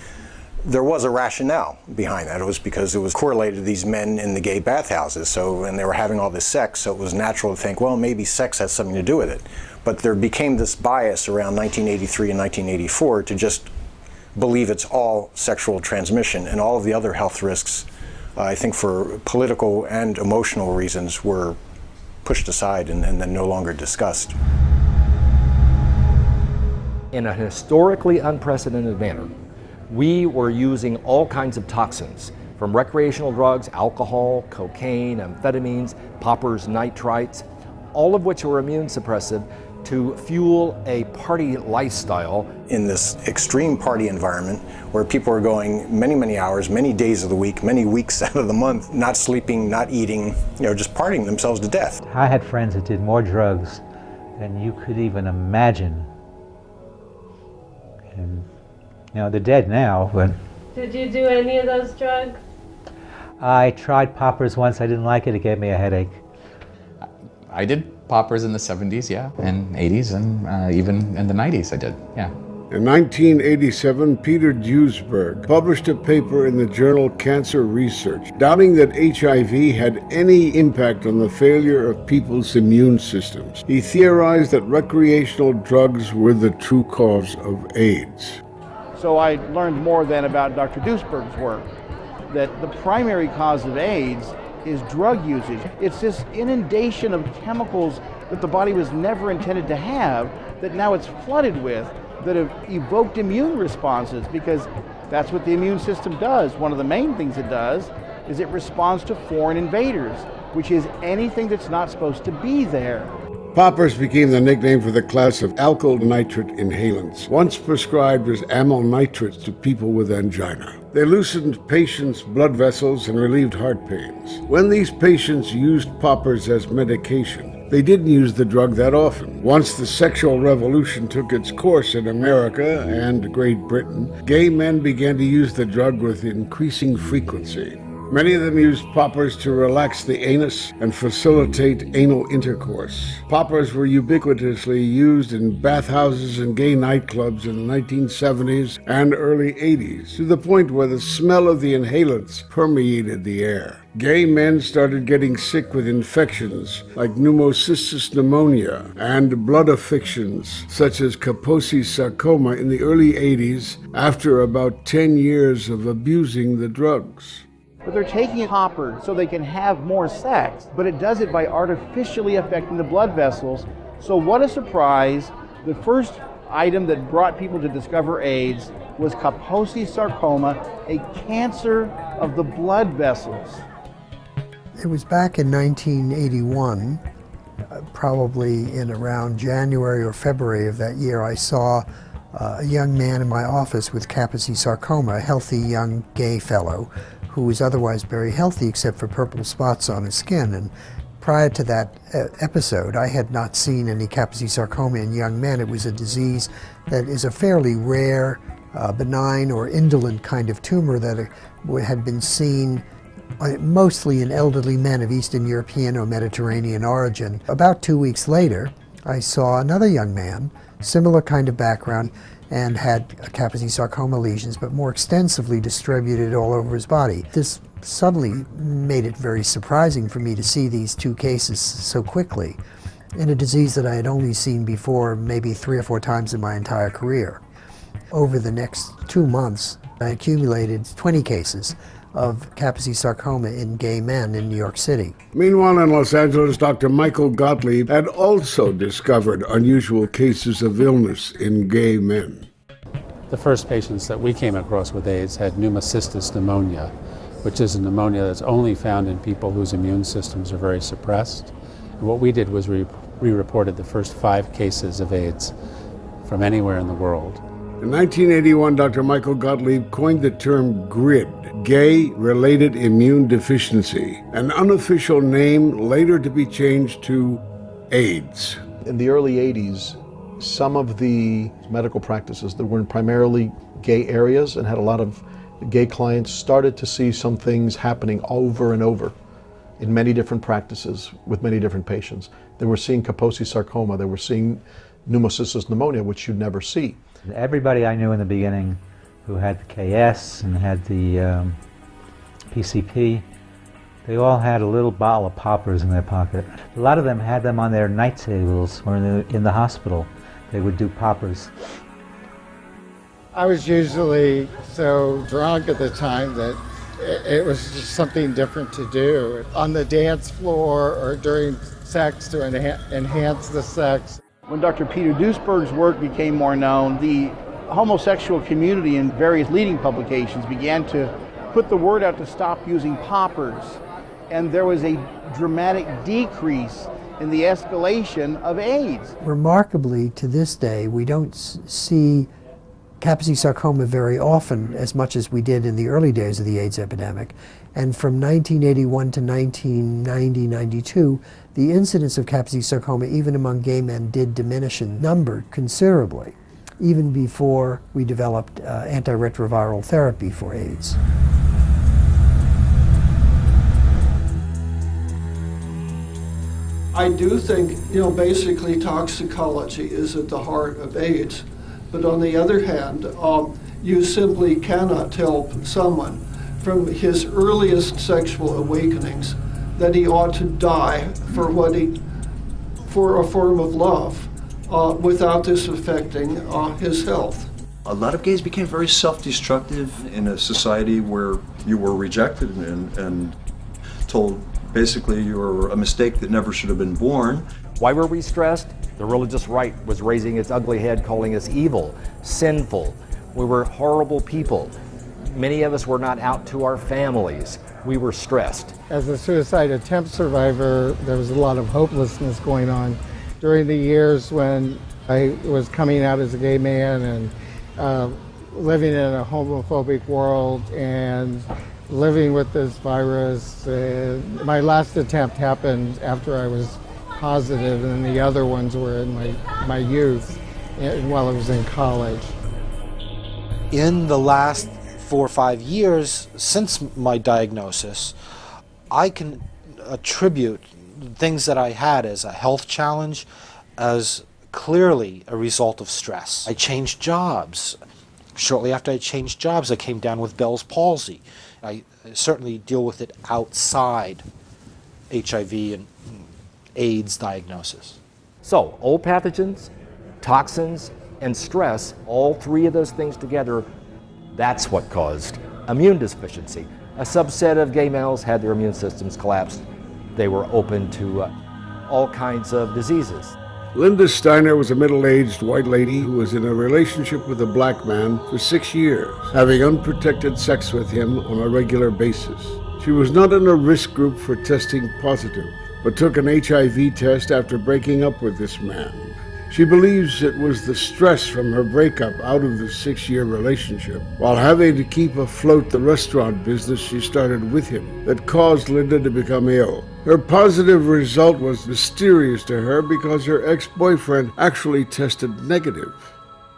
There was a rationale behind that. It was because it was correlated to these men in the gay bathhouses, and they were having all this sex, so it was natural to think, well, maybe sex has something to do with it. But there became this bias around 1983 and 1984 to just believe it's all sexual transmission, and all of the other health risks, I think for political and emotional reasons, were pushed aside and then no longer discussed. In a historically unprecedented manner, we were using all kinds of toxins, from recreational drugs, alcohol, cocaine, amphetamines, poppers, nitrites, all of which were immune suppressive, to fuel a party lifestyle. In this extreme party environment where people are going many, many hours, many days of the week, many weeks out of the month, not sleeping, not eating, just partying themselves to death. I had friends that did more drugs than you could even imagine. And, they're dead now, but... Did you do any of those drugs? I tried poppers once. I didn't like it. It gave me a headache. I did poppers in the 70s, yeah, and 80s, and even in the 90s I did, yeah. In 1987, Peter Duesberg published a paper in the journal Cancer Research, doubting that HIV had any impact on the failure of people's immune systems. He theorized that recreational drugs were the true cause of AIDS. So I learned more then about Dr. Duesberg's work, that the primary cause of AIDS is drug usage. It's this inundation of chemicals that the body was never intended to have, that now it's flooded with, that have evoked immune responses, because that's what the immune system does. One of the main things it does is it responds to foreign invaders, which is anything that's not supposed to be there. Poppers became the nickname for the class of alkyl nitrate inhalants, once prescribed as amyl nitrates to people with angina. They loosened patients' blood vessels and relieved heart pains. When these patients used poppers as medication, they didn't use the drug that often. Once the sexual revolution took its course in America and Great Britain, gay men began to use the drug with increasing frequency. Many of them used poppers to relax the anus and facilitate anal intercourse. Poppers were ubiquitously used in bathhouses and gay nightclubs in the 1970s and early 80s, to the point where the smell of the inhalants permeated the air. Gay men started getting sick with infections like pneumocystis pneumonia and blood affections such as Kaposi sarcoma in the early 80s after about 10 years of abusing the drugs. But they're taking a popper so they can have more sex, but it does it by artificially affecting the blood vessels. So what a surprise. The first item that brought people to discover AIDS was Kaposi sarcoma, a cancer of the blood vessels. It was back in 1981, probably in around January or February of that year, I saw a young man in my office with Kaposi sarcoma, a healthy young gay fellow who was otherwise very healthy except for purple spots on his skin. And prior to that episode, I had not seen any Kaposi sarcoma in young men. It was a disease that is a fairly rare, benign or indolent kind of tumor that had been seen mostly in elderly men of Eastern European or Mediterranean origin. About 2 weeks later, I saw another young man, similar kind of background, and had Kaposi sarcoma lesions, but more extensively distributed all over his body. This suddenly made it very surprising for me to see these two cases so quickly in a disease that I had only seen before maybe 3 or 4 times in my entire career. Over the next 2 months, I accumulated 20 cases of Kaposi sarcoma in gay men in New York City. Meanwhile, in Los Angeles, Dr. Michael Gottlieb had also discovered unusual cases of illness in gay men. The first patients that we came across with AIDS had pneumocystis pneumonia, which is a pneumonia that's only found in people whose immune systems are very suppressed. And what we did was we reported the first 5 cases of AIDS from anywhere in the world. In 1981, Dr. Michael Gottlieb coined the term GRID, Gay-Related Immune Deficiency, an unofficial name later to be changed to AIDS. In the early 80s, some of the medical practices that were in primarily gay areas and had a lot of gay clients started to see some things happening over and over in many different practices with many different patients. They were seeing Kaposi sarcoma, they were seeing pneumocystis pneumonia, which you'd never see. Everybody I knew in the beginning who had the KS and had the PCP, they all had a little bottle of poppers in their pocket. A lot of them had them on their night tables or in the hospital. They would do poppers. I was usually so drunk at the time that it was just something different to do on the dance floor or during sex to enhance the sex. When Dr. Peter Duesberg's work became more known, the homosexual community in various leading publications began to put the word out to stop using poppers. And there was a dramatic decrease in the escalation of AIDS. Remarkably, to this day, we don't see Kaposi sarcoma very often, as much as we did in the early days of the AIDS epidemic. And from 1981 to 1990-92, the incidence of Kaposi sarcoma, even among gay men, did diminish in number considerably, even before we developed antiretroviral therapy for AIDS. I do think, basically toxicology is at the heart of AIDS. But on the other hand, you simply cannot tell someone from his earliest sexual awakenings that he ought to die for a form of love without this affecting his health. A lot of gays became very self-destructive in a society where you were rejected and told basically you were a mistake that never should have been born. Why were we stressed? The religious right was raising its ugly head, calling us evil, sinful. We were horrible people. Many of us were not out to our families. We were stressed. As a suicide attempt survivor, there was a lot of hopelessness going on during the years when I was coming out as a gay man and living in a homophobic world and living with this virus. My last attempt happened after I was positive, and the other ones were in my youth and while I was in college. In the last 4 or 5 years since my diagnosis, I can attribute things that I had as a health challenge as clearly a result of stress. I changed jobs. Shortly after I changed jobs, I came down with Bell's palsy. I certainly deal with it outside HIV and AIDS diagnosis. So, old pathogens, toxins, and stress, all 3 of those things together, that's what caused immune deficiency. A subset of gay males had their immune systems collapsed. They were open to all kinds of diseases. Linda Steiner was a middle-aged white lady who was in a relationship with a black man for 6 years, having unprotected sex with him on a regular basis. She was not in a risk group for testing positive, but took an HIV test after breaking up with this man. She believes it was the stress from her breakup out of the 6-year relationship, while having to keep afloat the restaurant business she started with him, that caused Linda to become ill. Her positive result was mysterious to her because her ex-boyfriend actually tested negative.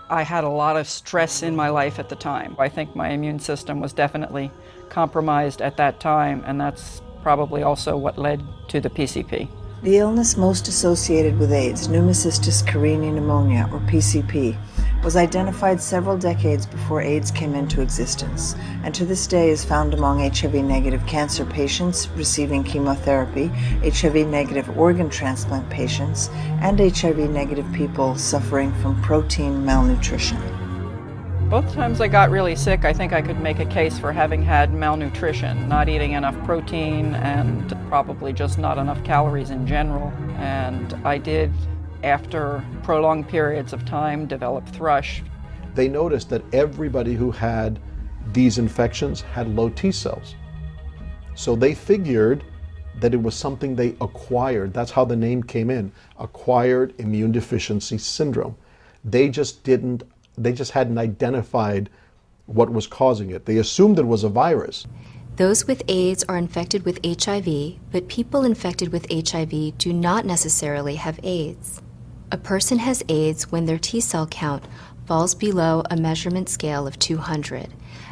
I had a lot of stress in my life at the time. I think my immune system was definitely compromised at that time, and that's probably also what led to the PCP. The illness most associated with AIDS, pneumocystis carinii pneumonia, or PCP, was identified several decades before AIDS came into existence, and to this day is found among HIV-negative cancer patients receiving chemotherapy, HIV-negative organ transplant patients, and HIV-negative people suffering from protein malnutrition. Both times I got really sick, I think I could make a case for having had malnutrition, not eating enough protein and probably just not enough calories in general. And I did, after prolonged periods of time, develop thrush. They noticed that everybody who had these infections had low T cells. So they figured that it was something they acquired. That's how the name came in, acquired immune deficiency syndrome. They just hadn't identified what was causing it. They assumed it was a virus. Those with AIDS are infected with HIV, but people infected with HIV do not necessarily have AIDS. A person has AIDS when their T cell count falls below a measurement scale of 200,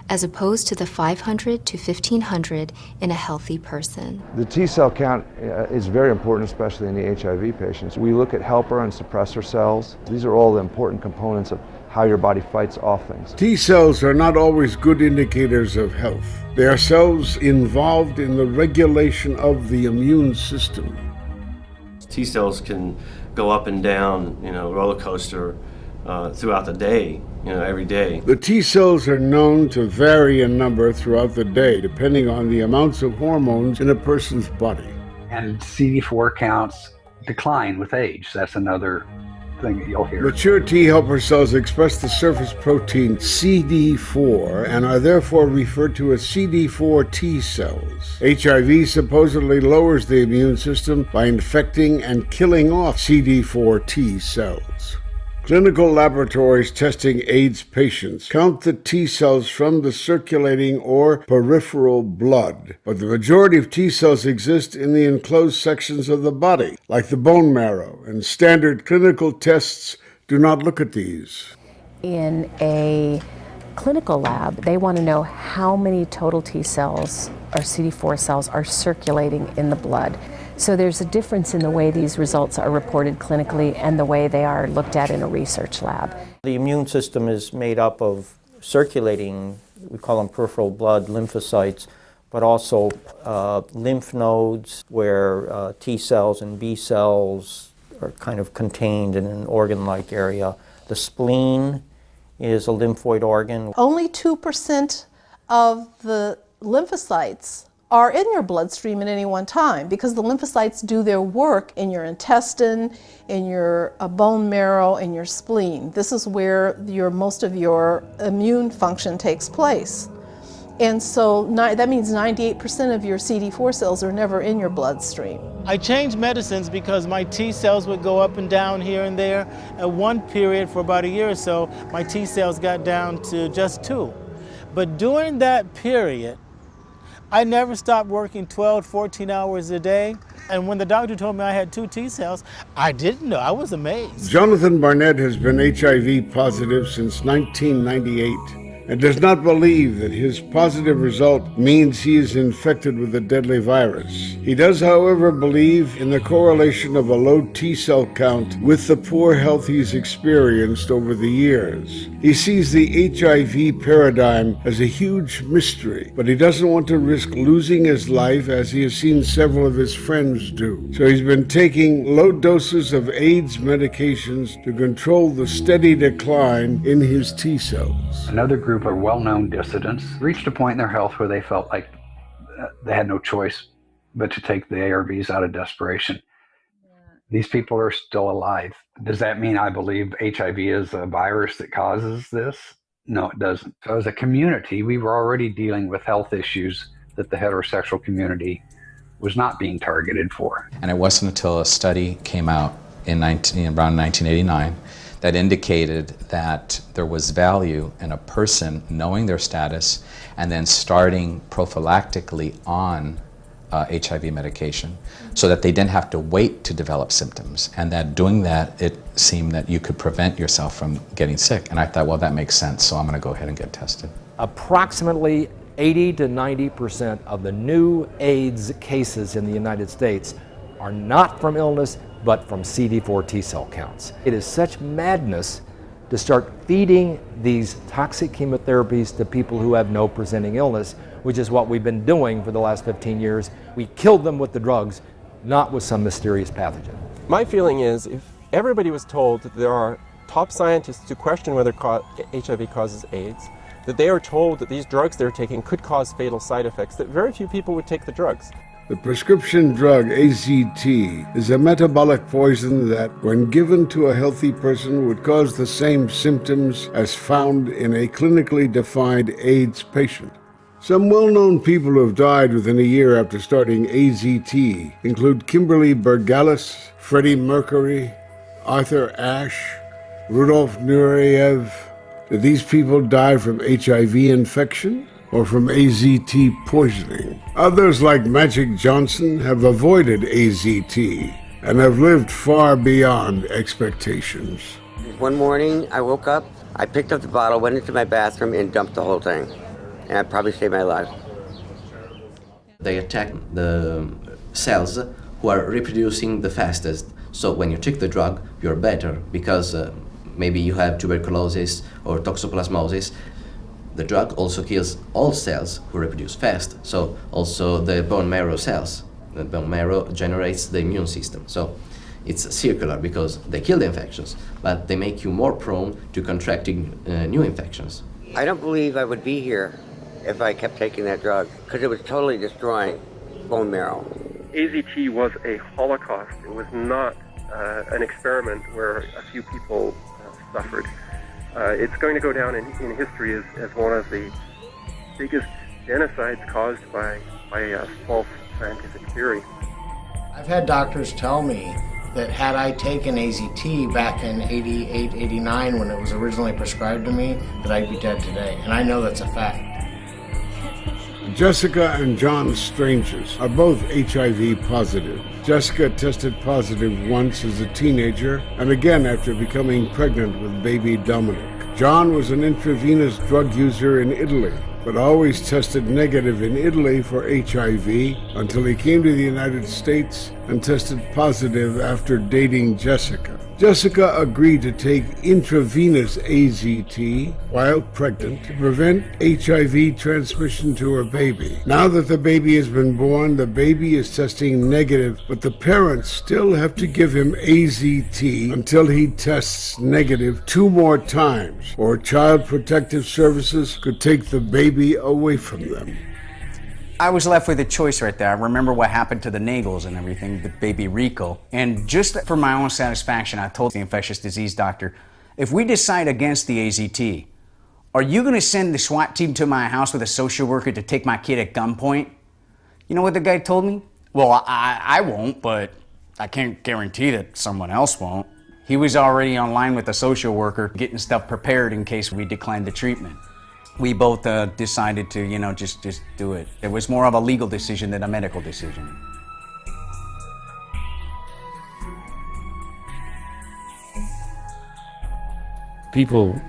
as opposed to the 500 to 1500 in a healthy person. The T cell count is very important, especially in the HIV patients. We look at helper and suppressor cells. These are all the important components of how your body fights off things. T cells are not always good indicators of health. They are cells involved in the regulation of the immune system. T cells can go up and down, roller coaster throughout the day, every day. The T cells are known to vary in number throughout the day, depending on the amounts of hormones in a person's body. And CD4 counts decline with age. That's another thing that you'll hear. Mature T helper cells express the surface protein CD4 and are therefore referred to as CD4 T cells. HIV supposedly lowers the immune system by infecting and killing off CD4 T cells. Clinical laboratories testing AIDS patients count the T cells from the circulating or peripheral blood, but the majority of T cells exist in the enclosed sections of the body, like the bone marrow, and standard clinical tests do not look at these. In a clinical lab, they want to know how many total T cells or CD4 cells are circulating in the blood. So there's a difference in the way these results are reported clinically and the way they are looked at in a research lab. The immune system is made up of circulating, we call them peripheral blood lymphocytes, but also lymph nodes where T cells and B cells are kind of contained in an organ-like area. The spleen is a lymphoid organ. Only 2% of the lymphocytes are in your bloodstream at any one time because the lymphocytes do their work in your intestine, in your bone marrow, in your spleen. This is where most of your immune function takes place. And so that means 98% of your CD4 cells are never in your bloodstream. I changed medicines because my T cells would go up and down here and there. At one period, for about a year or so, my T cells got down to just 2. But during that period, I never stopped working 12, 14 hours a day. And when the doctor told me I had 2 T cells, I didn't know. I was amazed. Jonathan Barnett has been HIV positive since 1998 and does not believe that his positive result means he is infected with a deadly virus. He does, however, believe in the correlation of a low T cell count with the poor health he's experienced over the years. He sees the HIV paradigm as a huge mystery, but he doesn't want to risk losing his life as he has seen several of his friends do. So he's been taking low doses of AIDS medications to control the steady decline in his T cells. Another group of well-known dissidents reached a point in their health where they felt like they had no choice but to take the ARVs out of desperation. These people are still alive. Does that mean I believe HIV is a virus that causes this? No, it doesn't. So as a community, we were already dealing with health issues that the heterosexual community was not being targeted for. And it wasn't until a study came out in around 1989 that indicated that there was value in a person knowing their status and then starting prophylactically on HIV medication so that they didn't have to wait to develop symptoms, and that doing that, it seemed that you could prevent yourself from getting sick. And I thought, well, that makes sense, so I'm going to go ahead and get tested. Approximately 80 to 90% of the new AIDS cases in the United States are not from illness, but from CD4 T cell counts. It is such madness to start feeding these toxic chemotherapies to people who have no presenting illness, which is what we've been doing for the last 15 years. We killed them with the drugs, not with some mysterious pathogen. My feeling is if everybody was told that there are top scientists who question whether HIV causes AIDS, that they are told that these drugs they're taking could cause fatal side effects, that very few people would take the drugs. The prescription drug AZT is a metabolic poison that, when given to a healthy person, would cause the same symptoms as found in a clinically defined AIDS patient. Some well-known people who have died within a year after starting AZT include Kimberly Bergalis, Freddie Mercury, Arthur Ashe, Rudolf Nureyev. Did these people die from HIV infection or from AZT poisoning? Others, like Magic Johnson, have avoided AZT and have lived far beyond expectations. One morning, I woke up, I picked up the bottle, went into my bathroom, and dumped the whole thing. And I probably saved my life. They attack the cells who are reproducing the fastest. So when you take the drug, you're better because maybe you have tuberculosis or toxoplasmosis. The drug also kills all cells who reproduce fast, so also the bone marrow cells. The bone marrow generates the immune system. So it's circular because they kill the infections, but they make you more prone to contracting new infections. I don't believe I would be here if I kept taking that drug, because it was totally destroying bone marrow. AZT was a holocaust. It was not an experiment where a few people suffered. It's going to go down in history as one of the biggest genocides caused by false scientific theory. I've had doctors tell me that had I taken AZT back in 88, 89 when it was originally prescribed to me, that I'd be dead today. And I know that's a fact. Jessica and John Strangers are both HIV positive. Jessica tested positive once as a teenager and again after becoming pregnant with baby Dominic. John was an intravenous drug user in Italy, but always tested negative in Italy for HIV until he came to the United States and tested positive after dating Jessica. Jessica agreed to take intravenous AZT while pregnant to prevent HIV transmission to her baby. Now that the baby has been born, the baby is testing negative, but the parents still have to give him AZT until he tests negative 2 more times, or Child Protective Services could take the baby away from them. I was left with a choice right there. I remember what happened to the Nagels and everything, the baby Rico. And just for my own satisfaction, I told the infectious disease doctor, if we decide against the AZT, are you going to send the SWAT team to my house with a social worker to take my kid at gunpoint? You know what the guy told me? Well, I won't, but I can't guarantee that someone else won't. He was already online with a social worker getting stuff prepared in case we declined the treatment. We both decided to, just do it. It was more of a legal decision than a medical decision. People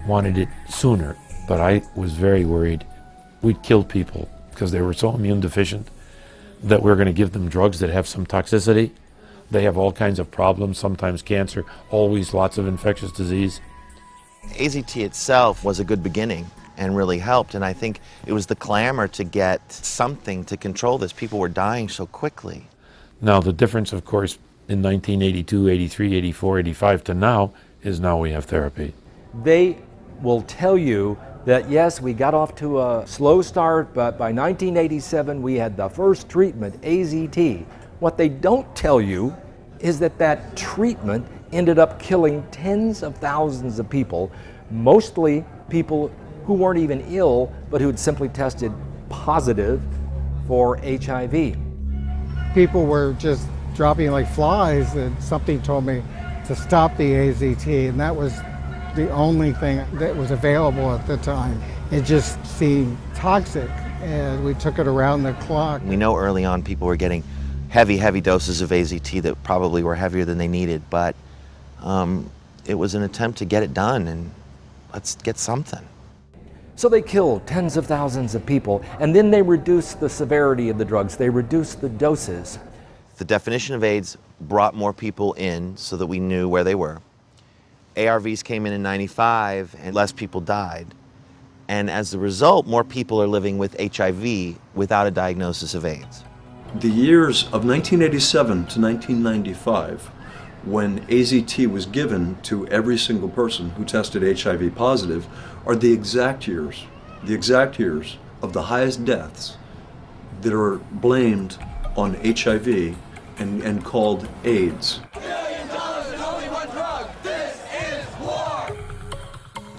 wanted it sooner, but I was very worried we'd kill people because they were so immune deficient that we're going to give them drugs that have some toxicity. They have all kinds of problems, sometimes cancer, always lots of infectious disease. AZT itself was a good beginning and really helped, and I think it was the clamor to get something to control this. People were dying so quickly. Now the difference, of course, in 1982, 83, 84, 85 to now is now we have therapy. They will tell you that yes, we got off to a slow start, but by 1987 we had the first treatment, AZT. What they don't tell you is that treatment ended up killing tens of thousands of people, mostly people who weren't even ill, but who had simply tested positive for HIV. People were just dropping like flies, and something told me to stop the AZT, and that was the only thing that was available at the time. It just seemed toxic, and we took it around the clock. We know early on people were getting heavy doses of AZT that probably were heavier than they needed, but it was an attempt to get it done, and let's get something. So they killed tens of thousands of people, and then they reduced the severity of the drugs. They reduced the doses. The definition of AIDS brought more people in so that we knew where they were. ARVs came in 95 and less people died. And as a result, more people are living with HIV without a diagnosis of AIDS. The years of 1987 to 1995, when AZT was given to every single person who tested HIV positive, are the exact years of the highest deaths that are blamed on HIV and called AIDS.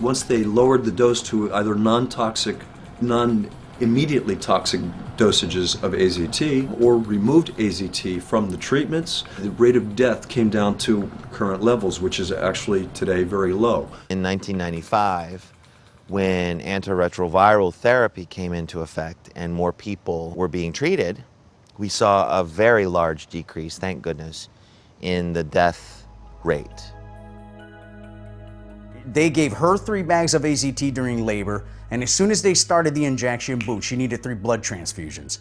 Once they lowered the dose to either non-toxic, non-immediately toxic dosages of AZT or removed AZT from the treatments, the rate of death came down to current levels, which is actually today very low. In 1995, when antiretroviral therapy came into effect and more people were being treated, we saw a very large decrease, thank goodness, in the death rate. They gave her 3 bags of AZT during labor, and as soon as they started the injection, boom, she needed 3 blood transfusions.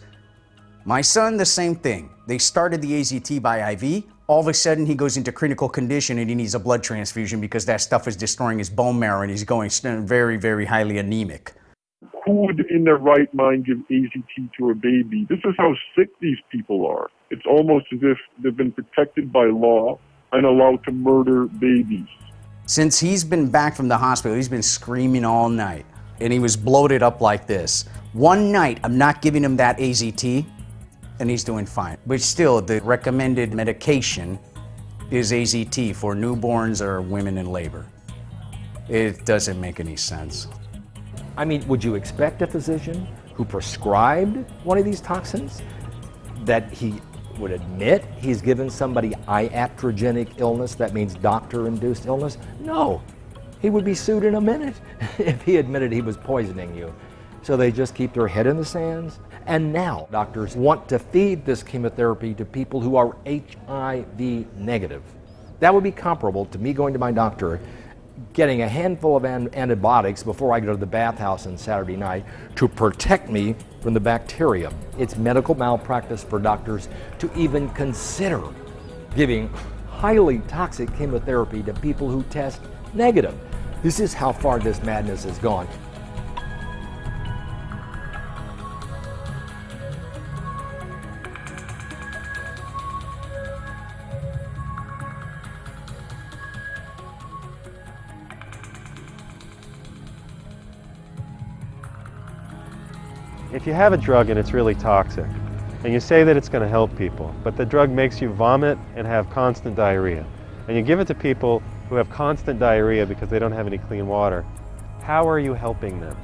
My son, the same thing. They started the AZT by IV. All of a sudden, he goes into critical condition and he needs a blood transfusion because that stuff is destroying his bone marrow and he's going very, very highly anemic. Who would in their right mind give AZT to a baby? This is how sick these people are. It's almost as if they've been protected by law and allowed to murder babies. Since he's been back from the hospital, he's been screaming all night, and he was bloated up like this. One night, I'm not giving him that AZT, and he's doing fine. But still, the recommended medication is AZT for newborns or women in labor. It doesn't make any sense. I mean, would you expect a physician who prescribed one of these toxins that he would admit he's given somebody iatrogenic illness, that means doctor-induced illness? No. He would be sued in a minute if he admitted he was poisoning you. So they just keep their head in the sands. And now doctors want to feed this chemotherapy to people who are HIV negative. That would be comparable to me going to my doctor, getting a handful of antibiotics before I go to the bathhouse on Saturday night to protect me from the bacteria. It's medical malpractice for doctors to even consider giving highly toxic chemotherapy to people who test negative. This is how far this madness has gone. If you have a drug and it's really toxic, and you say that it's going to help people, but the drug makes you vomit and have constant diarrhea, and you give it to people who have constant diarrhea because they don't have any clean water, how are you helping them?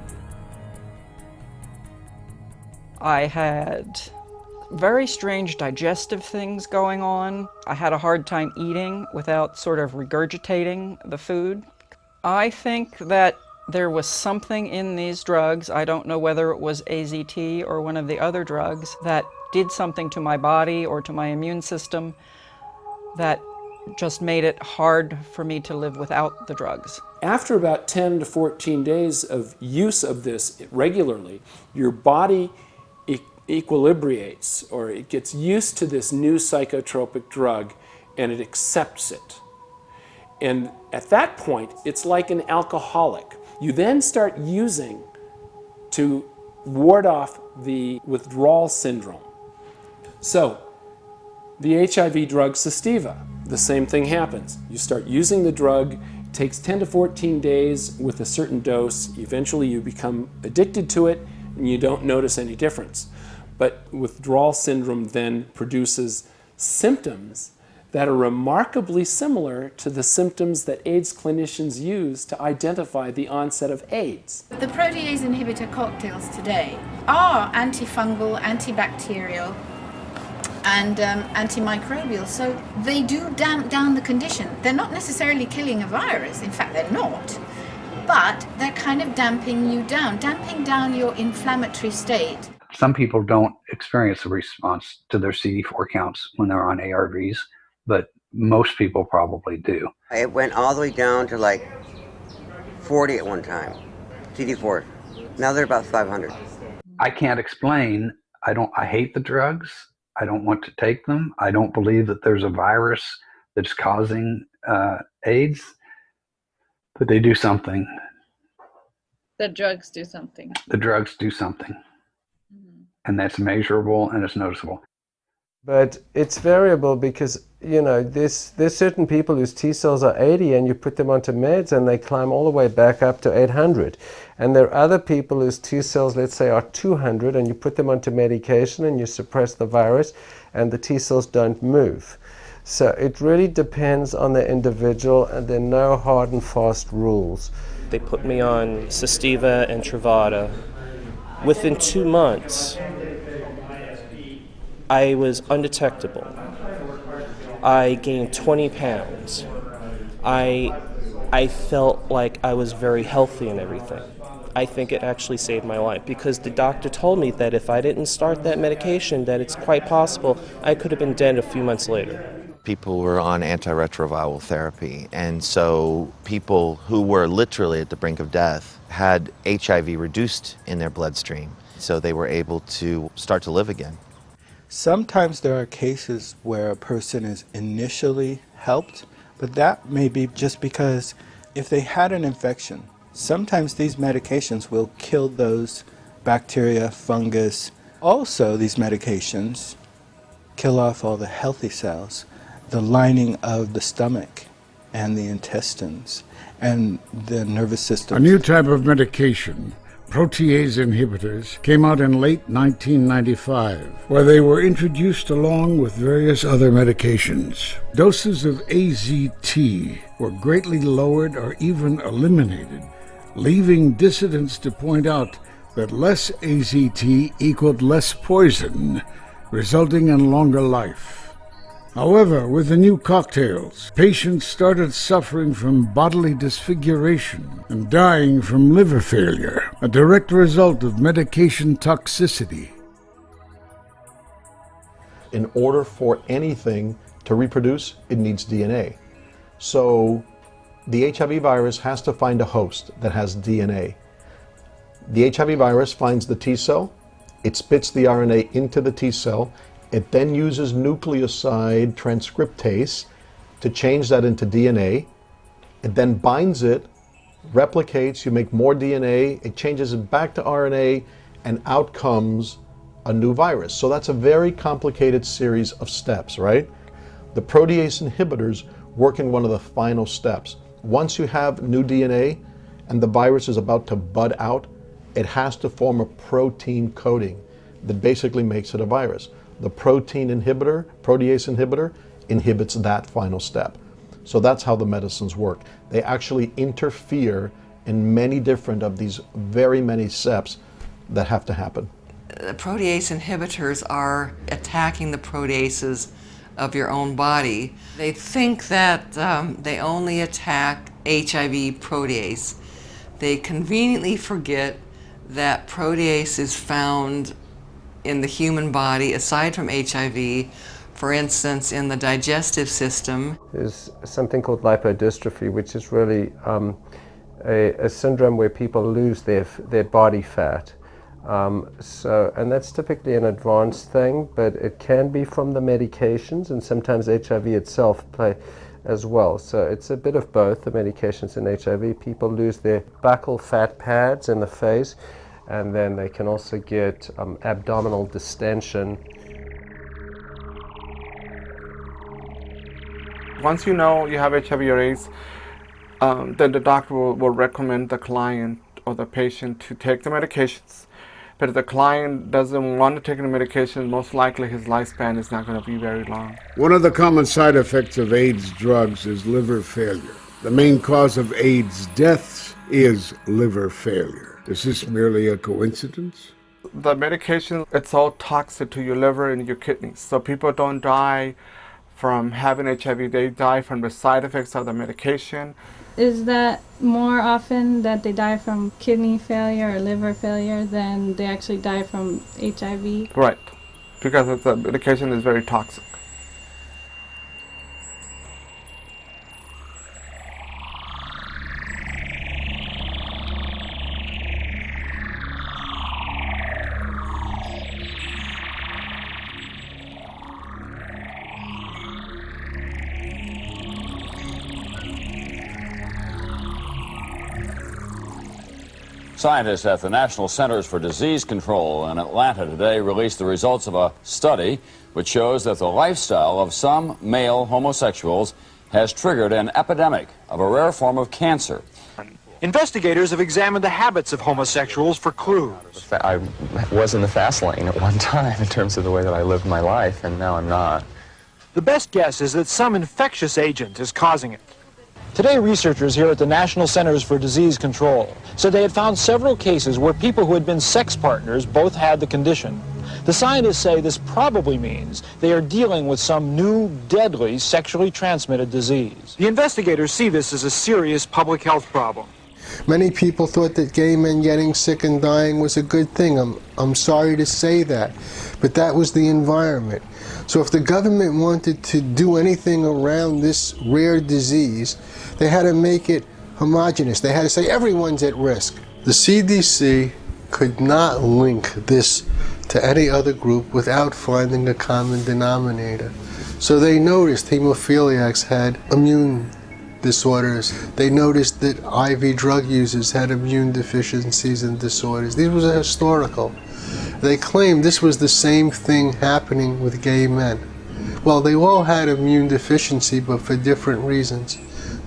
I had very strange digestive things going on. I had a hard time eating without sort of regurgitating the food. I think that there was something in these drugs, I don't know whether it was AZT or one of the other drugs, that did something to my body or to my immune system that just made it hard for me to live without the drugs. After about 10 to 14 days of use of this regularly, your body equilibrates, or it gets used to this new psychotropic drug and it accepts it. And at that point, it's like an alcoholic. You then start using to ward off the withdrawal syndrome. So, the HIV drug Sestiva, the same thing happens. You start using the drug, it takes 10 to 14 days with a certain dose. Eventually you become addicted to it and you don't notice any difference. But withdrawal syndrome then produces symptoms that are remarkably similar to the symptoms that AIDS clinicians use to identify the onset of AIDS. The protease inhibitor cocktails today are antifungal, antibacterial, and antimicrobial, so they do damp down the condition. They're not necessarily killing a virus, in fact they're not, but they're kind of damping you down, damping down your inflammatory state. Some people don't experience a response to their CD4 counts when they're on ARVs, but most people probably do. It went all the way down to like 40 at one time, CD4. Now they're about 500. I can't explain. I hate the drugs. I don't want to take them. I don't believe that there's a virus that's causing AIDS, but they do something. The drugs do something. The drugs do something. And that's measurable and it's noticeable. But it's variable because, you know, there's certain people whose T cells are 80 and you put them onto meds and they climb all the way back up to 800. And there are other people whose T cells, let's say, are 200 and you put them onto medication and you suppress the virus and the T cells don't move. So it really depends on the individual and there are no hard and fast rules. They put me on Sestiva and Truvada. Within 2 months, I was undetectable. I gained 20 pounds. I felt like I was very healthy and everything. I think it actually saved my life because the doctor told me that if I didn't start that medication, that it's quite possible I could have been dead a few months later. People were on antiretroviral therapy, and so people who were literally at the brink of death had HIV reduced in their bloodstream, so they were able to start to live again. Sometimes there are cases where a person is initially helped, but that may be just because if they had an infection, sometimes these medications will kill those bacteria, fungus. Also, these medications kill off all the healthy cells, the lining of the stomach and the intestines and the nervous system. A new type of medication, protease inhibitors, came out in late 1995, where they were introduced along with various other medications. Doses of AZT were greatly lowered or even eliminated, leaving dissidents to point out that less AZT equaled less poison, resulting in longer life. However, with the new cocktails, patients started suffering from bodily disfiguration and dying from liver failure, a direct result of medication toxicity. In order for anything to reproduce, it needs DNA. So the HIV virus has to find a host that has DNA. The HIV virus finds the T cell, it spits the RNA into the T cell. It then uses nucleoside transcriptase to change that into DNA. It then binds it, replicates, you make more DNA, it changes it back to RNA, and out comes a new virus. So that's a very complicated series of steps, right? The protease inhibitors work in one of the final steps. Once you have new DNA and the virus is about to bud out, it has to form a protein coating that basically makes it a virus. The protease inhibitor, inhibits that final step. So that's how the medicines work. They actually interfere in many different of these very many steps that have to happen. The protease inhibitors are attacking the proteases of your own body. They think that they only attack HIV protease. They conveniently forget that protease is found in the human body, aside from HIV, for instance, in the digestive system. There's something called lipodystrophy, which is really a syndrome where people lose their body fat. And that's typically an advanced thing, but it can be from the medications, and sometimes HIV itself play as well. So it's a bit of both, the medications and HIV. People lose their buccal fat pads in the face, and then they can also get abdominal distension. Once you know you have HIV or AIDS, then the doctor will recommend the client or the patient to take the medications. But if the client doesn't want to take the medication, most likely his lifespan is not going to be very long. One of the common side effects of AIDS drugs is liver failure. The main cause of AIDS deaths is liver failure. Is this merely a coincidence? The medication, it's all toxic to your liver and your kidneys. So people don't die from having HIV, they die from the side effects of the medication. Is that more often that they die from kidney failure or liver failure than they actually die from HIV? Right, because the medication is very toxic. Scientists at the National Centers for Disease Control in Atlanta today released the results of a study which shows that the lifestyle of some male homosexuals has triggered an epidemic of a rare form of cancer. Investigators have examined the habits of homosexuals for clues. I was in the fast lane at one time in terms of the way that I lived my life, and now I'm not. The best guess is that some infectious agent is causing it. Today, researchers here at the National Centers for Disease Control said they had found several cases where people who had been sex partners both had the condition. The scientists say this probably means they are dealing with some new, deadly, sexually transmitted disease. The investigators see this as a serious public health problem. Many people thought that gay men getting sick and dying was a good thing. I'm sorry to say that, but that was the environment. So if the government wanted to do anything around this rare disease, they had to make it homogeneous. They had to say everyone's at risk. The CDC could not link this to any other group without finding a common denominator. So they noticed hemophiliacs had immune disorders. They noticed that IV drug users had immune deficiencies and disorders. These was historical. They claimed this was the same thing happening with gay men. Well, they all had immune deficiency, but for different reasons.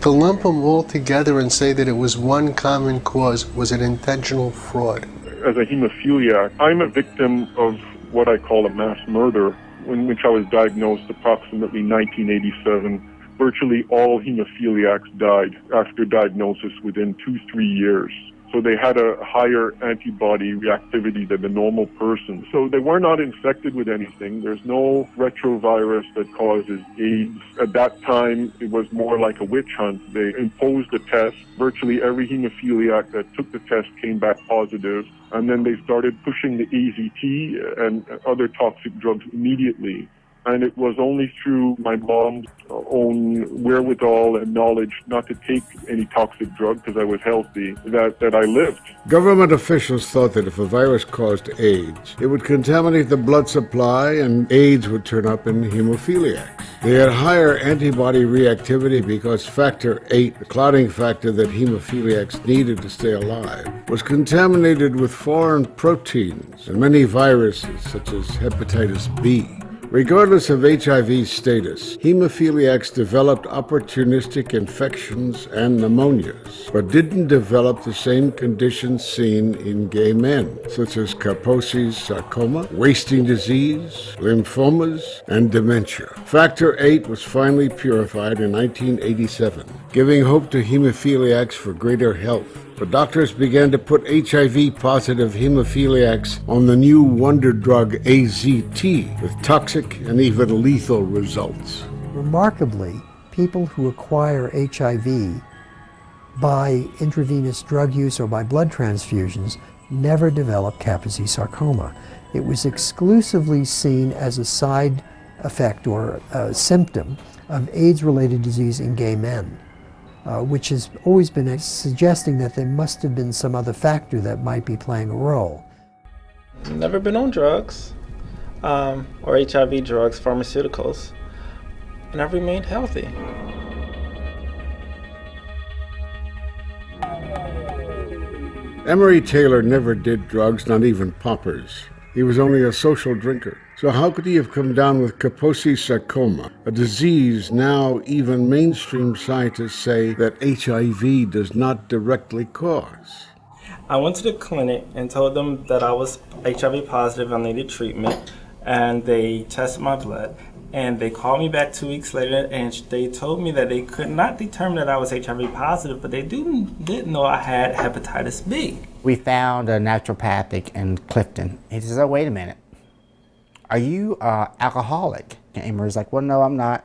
To lump them all together and say that it was one common cause was an intentional fraud. As a hemophiliac, I'm a victim of what I call a mass murder, in which I was diagnosed approximately 1987. Virtually all hemophiliacs died after diagnosis within 2-3 years. So they had a higher antibody reactivity than the normal person. So they were not infected with anything. There's no retrovirus that causes AIDS. At that time, it was more like a witch hunt. They imposed a test. Virtually every hemophiliac that took the test came back positive. And then they started pushing the AZT and other toxic drugs immediately. And it was only through my mom's own wherewithal and knowledge not to take any toxic drug because I was healthy that I lived. Government officials thought that if a virus caused AIDS, it would contaminate the blood supply and AIDS would turn up in hemophiliacs. They had higher antibody reactivity because factor VIII, the clotting factor that hemophiliacs needed to stay alive, was contaminated with foreign proteins and many viruses such as hepatitis B. Regardless of HIV status, hemophiliacs developed opportunistic infections and pneumonias, but didn't develop the same conditions seen in gay men, such as Kaposi's sarcoma, wasting disease, lymphomas, and dementia. Factor VIII was finally purified in 1987, giving hope to hemophiliacs for greater health. But doctors began to put HIV-positive hemophiliacs on the new wonder drug AZT, with toxic and even lethal results. Remarkably, people who acquire HIV by intravenous drug use or by blood transfusions never develop Kaposi sarcoma. It was exclusively seen as a side effect or a symptom of AIDS-related disease in gay men. Which has always been suggesting that there must have been some other factor that might be playing a role. Never been on drugs, or HIV drugs, pharmaceuticals, and I've remained healthy. Emory Taylor never did drugs, not even poppers. He was only a social drinker. So how could he have come down with Kaposi sarcoma, a disease now even mainstream scientists say that HIV does not directly cause? I went to the clinic and told them that I was HIV positive and needed treatment, and they tested my blood. And they called me back 2 weeks later, and they told me that they could not determine that I was HIV positive, but they did know I had hepatitis B. We found a naturopathic in Clifton. He says, oh, wait a minute. Are you alcoholic? And Emory's like, well, no, I'm not.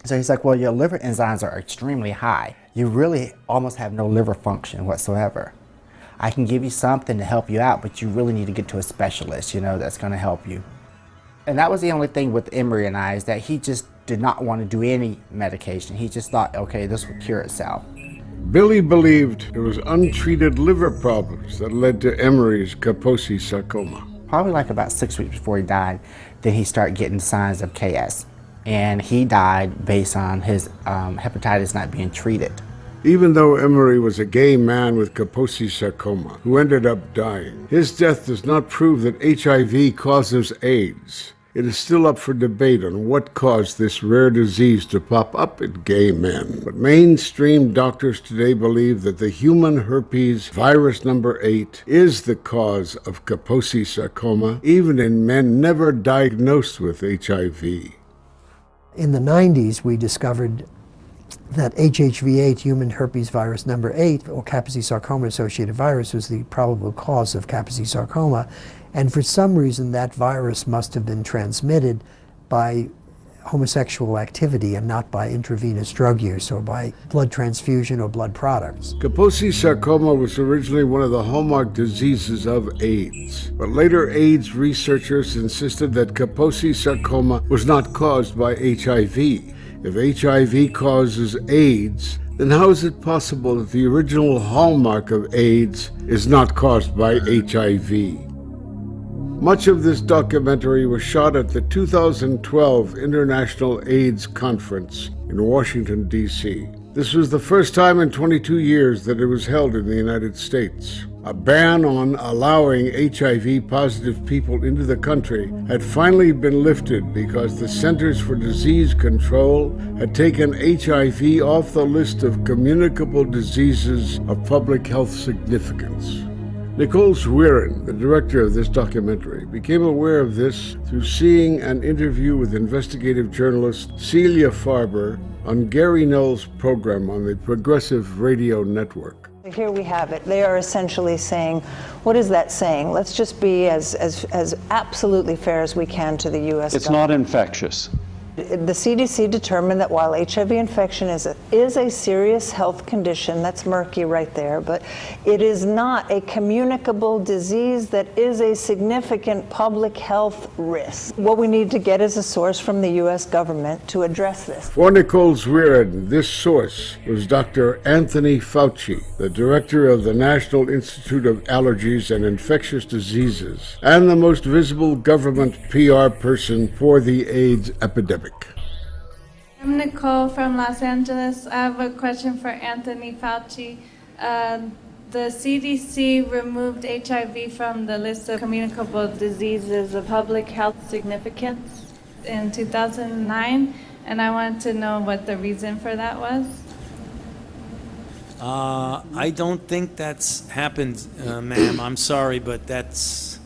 So he's like, well, your liver enzymes are extremely high. You really almost have no liver function whatsoever. I can give you something to help you out, but you really need to get to a specialist, that's going to help you. And that was the only thing with Emory and I, is that he just did not want to do any medication. He just thought, okay, this will cure itself. Billy believed it was untreated liver problems that led to Emory's Kaposi sarcoma. Probably like about 6 weeks before he died, then he started getting signs of KS. And he died based on his hepatitis not being treated. Even though Emery was a gay man with Kaposi sarcoma who ended up dying, his death does not prove that HIV causes AIDS. It is still up for debate on what caused this rare disease to pop up in gay men. But mainstream doctors today believe that the human herpes virus number 8 is the cause of Kaposi sarcoma, even in men never diagnosed with HIV. In the 90s, we discovered that HHV8, human herpes virus number 8, or Kaposi sarcoma-associated virus, was the probable cause of Kaposi sarcoma. And for some reason, that virus must have been transmitted by homosexual activity and not by intravenous drug use or by blood transfusion or blood products. Kaposi sarcoma was originally one of the hallmark diseases of AIDS, but later AIDS researchers insisted that Kaposi sarcoma was not caused by HIV. If HIV causes AIDS, then how is it possible that the original hallmark of AIDS is not caused by HIV? Much of this documentary was shot at the 2012 International AIDS Conference in Washington, D.C. This was the first time in 22 years that it was held in the United States. A ban on allowing HIV-positive people into the country had finally been lifted because the Centers for Disease Control had taken HIV off the list of communicable diseases of public health significance. Nicole Zwirin, the director of this documentary, became aware of this through seeing an interview with investigative journalist Celia Farber on Gary Null's program on the Progressive Radio Network. Here we have it. They are essentially saying, what is that saying? Let's just be as absolutely fair as we can to the U.S. It's not infectious. The CDC determined that while HIV infection is a serious health condition, that's murky right there, but it is not a communicable disease that is a significant public health risk. What we need to get is a source from the U.S. government to address this. For Nicole Zwirin, this source was Dr. Anthony Fauci, the director of the National Institute of Allergies and Infectious Diseases, and the most visible government PR person for the AIDS epidemic. I'm Nicole from Los Angeles. I have a question for Anthony Fauci. The CDC removed HIV from the list of communicable diseases of public health significance in 2009, and I wanted to know what the reason for that was. I don't think that's happened, ma'am. I'm sorry, but that is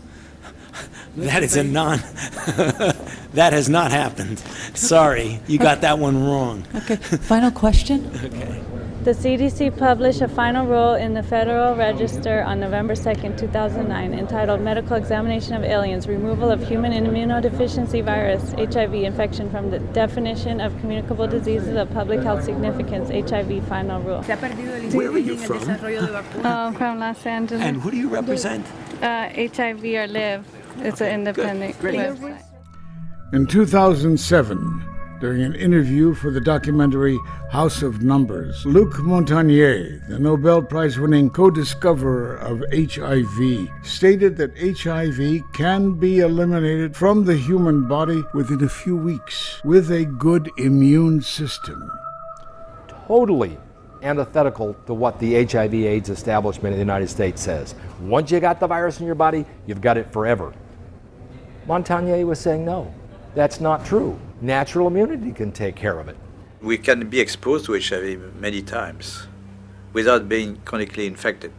that has not happened. Sorry, you got that one wrong. Okay, final question. Okay. The CDC published a final rule in the Federal Register on November 2nd, 2009, entitled Medical Examination of Aliens, Removal of Human Immunodeficiency Virus, HIV Infection from the Definition of Communicable Diseases of Public Health Significance, HIV Final Rule. Where are you from? From Los Angeles. And who do you represent? HIV or Live. It's an independent website. In 2007, during an interview for the documentary House of Numbers, Luc Montagnier, the Nobel Prize-winning co-discoverer of HIV, stated that HIV can be eliminated from the human body within a few weeks with a good immune system. Totally antithetical to what the HIV/AIDS establishment in the United States says. Once you got the virus in your body, you've got it forever. Montagnier was saying no, that's not true. Natural immunity can take care of it. We can be exposed to HIV many times without being chronically infected.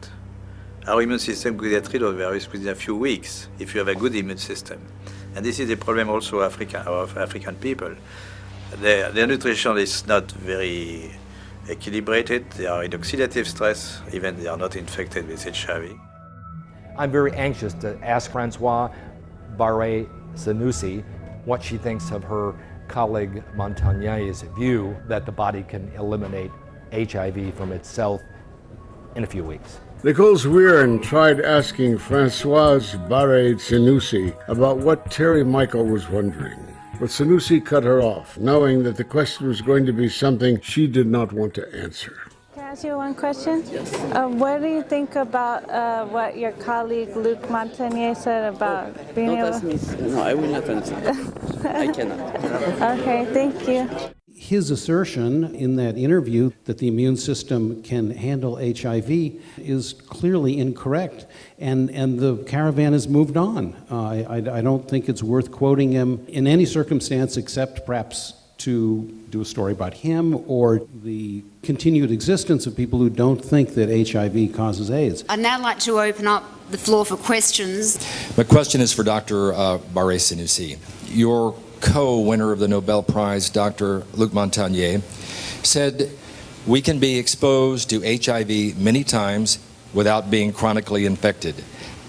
Our immune system could get rid of the virus within a few weeks if you have a good immune system. And this is the problem also of African people. Their nutrition is not very equilibrated. They are in oxidative stress, even they are not infected with HIV. I'm very anxious to ask Francoise Barré-Sinoussi what she thinks of her colleague Montagnier's view that the body can eliminate HIV from itself in a few weeks. Nicole Zwirin tried asking Francoise Barré-Sinoussi about what Terry Michael was wondering, but Sinoussi cut her off, knowing that the question was going to be something she did not want to answer. Can I ask you one question? Yes. What do you think about what your colleague Luc Montagnier said about being able... No, I will not answer. I cannot. Okay, thank you. His assertion in that interview that the immune system can handle HIV is clearly incorrect, and the caravan has moved on. I don't think it's worth quoting him in any circumstance except perhaps to do a story about him or the continued existence of people who don't think that HIV causes AIDS. I'd now like to open up the floor for questions. My question is for Dr. Barré-Sinoussi. Your co-winner of the Nobel Prize, Dr. Luc Montagnier, said we can be exposed to HIV many times without being chronically infected.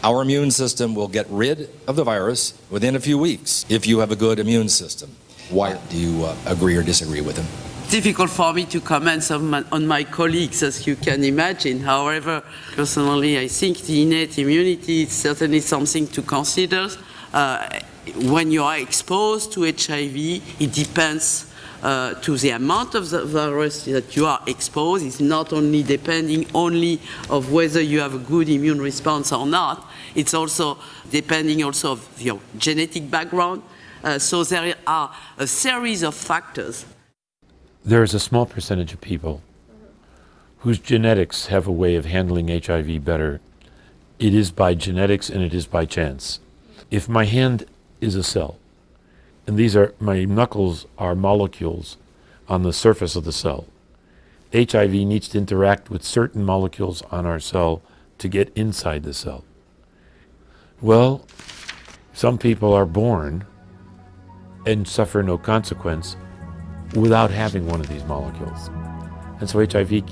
Our immune system will get rid of the virus within a few weeks if you have a good immune system. Why do you agree or disagree with him? Difficult for me to comment on my colleagues, as you can imagine. However, personally, I think the innate immunity is certainly something to consider. When you are exposed to HIV, it depends to the amount of the virus that you are exposed. It's not only depending only of whether you have a good immune response or not. It's also depending also of your genetic background. So there are a series of factors. There is a small percentage of people whose genetics have a way of handling HIV better. It is by genetics and it is by chance. If my hand is a cell, and my knuckles are molecules on the surface of the cell, HIV needs to interact with certain molecules on our cell to get inside the cell. Well, some people are born and suffer no consequence without having one of these molecules. And so HIV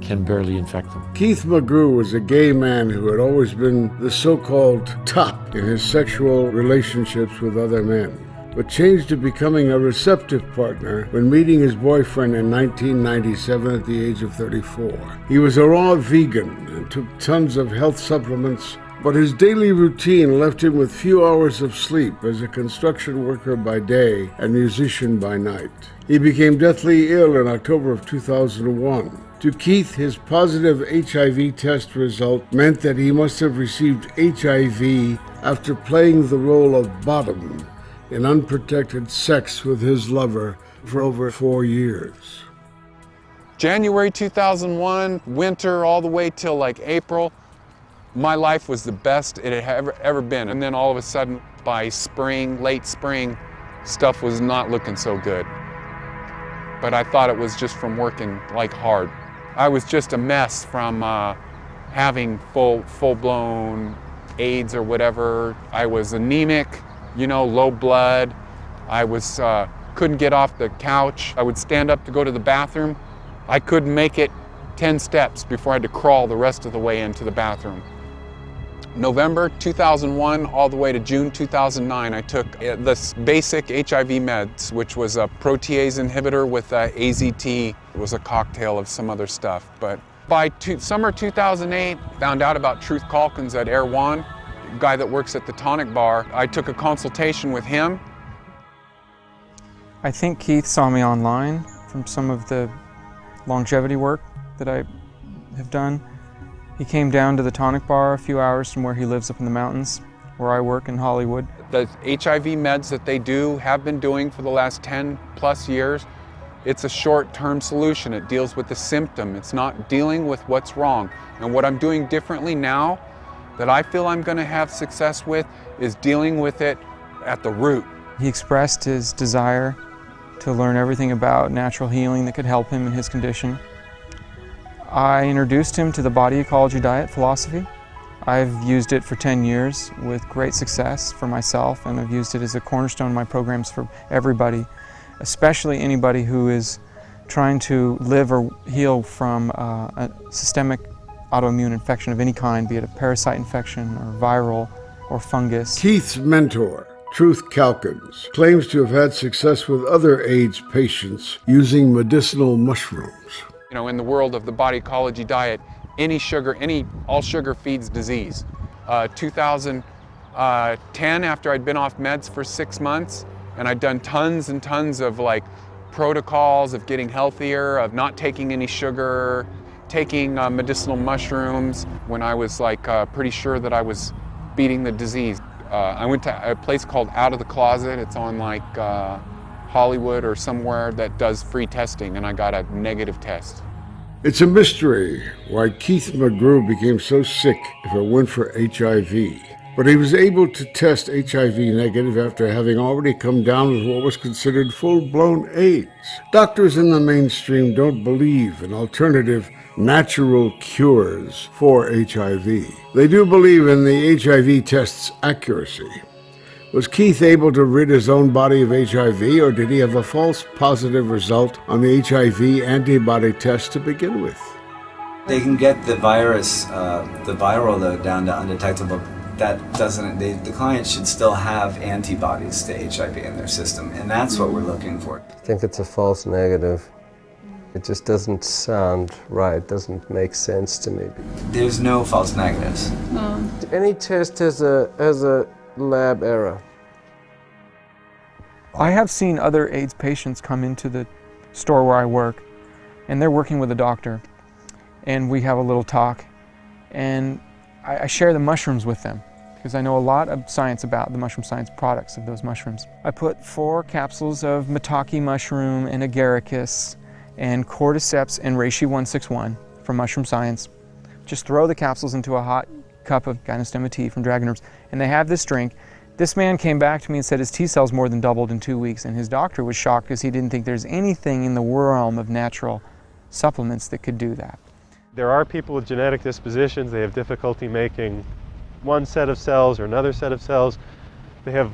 can barely infect them. Keith Magoo was a gay man who had always been the so-called top in his sexual relationships with other men, but changed to becoming a receptive partner when meeting his boyfriend in 1997 at the age of 34. He was a raw vegan and took tons of health supplements, but his daily routine left him with few hours of sleep as a construction worker by day and musician by night. He became deathly ill in October of 2001. To Keith, his positive HIV test result meant that he must have received HIV after playing the role of bottom in unprotected sex with his lover for over 4 years. January 2001, winter all the way till like April, my life was the best it had ever been. And then all of a sudden, by spring, late spring, stuff was not looking so good. But I thought it was just from working like hard. I was just a mess from having full-blown AIDS or whatever. I was anemic, low blood. I was couldn't get off the couch. I would stand up to go to the bathroom. I couldn't make it 10 steps before I had to crawl the rest of the way into the bathroom. November 2001 all the way to June 2009, I took this basic HIV meds, which was a protease inhibitor with AZT. It was a cocktail of some other stuff. But by summer 2008, found out about Truth Calkins at Erewhon, a guy that works at the Tonic Bar. I took a consultation with him. I think Keith saw me online from some of the longevity work that I have done. He came down to the Tonic Bar a few hours from where he lives up in the mountains, where I work in Hollywood. The HIV meds that they have been doing for the last 10 plus years, it's a short-term solution. It deals with the symptom. It's not dealing with what's wrong. And what I'm doing differently now that I feel I'm going to have success with is dealing with it at the root. He expressed his desire to learn everything about natural healing that could help him in his condition. I introduced him to the body ecology diet philosophy. I've used it for 10 years with great success for myself, and I've used it as a cornerstone in my programs for everybody, especially anybody who is trying to live or heal from a systemic autoimmune infection of any kind, be it a parasite infection or viral or fungus. Keith's mentor, Truth Calkins, claims to have had success with other AIDS patients using medicinal mushrooms. In the world of the body ecology diet, all sugar feeds disease. 2010, after I'd been off meds for 6 months, and I'd done tons and tons of protocols of getting healthier, of not taking any sugar, taking medicinal mushrooms, when I was pretty sure that I was beating the disease. I went to a place called Out of the Closet. It's on Hollywood or somewhere that does free testing, and I got a negative test. It's a mystery why Keith McGrew became so sick if it weren't for HIV. But he was able to test HIV negative after having already come down with what was considered full-blown AIDS. Doctors in the mainstream don't believe in alternative natural cures for HIV. They do believe in the HIV test's accuracy. Was Keith able to rid his own body of HIV, or did he have a false positive result on the HIV antibody test to begin with? They can get the virus, the viral load down to undetectable. That doesn't, the client should still have antibodies to HIV in their system, and that's what we're looking for. I think it's a false negative. It just doesn't sound right, doesn't make sense to me. There's no false negatives. Any test has a lab error. I have seen other AIDS patients come into the store where I work, and they're working with a doctor, and we have a little talk, and I share the mushrooms with them because I know a lot of science about the mushroom science products of those mushrooms. I put 4 capsules of maitake mushroom and agaricus and cordyceps and reishi 161 from Mushroom Science. Just throw the capsules into a hot cup of Gynostemma tea from Dragon Herbs, and they have this drink. This man came back to me and said his T cells more than doubled in 2 weeks, and his doctor was shocked because he didn't think there's anything in the realm of natural supplements that could do that. There are people with genetic dispositions. They have difficulty making one set of cells or another set of cells. They have,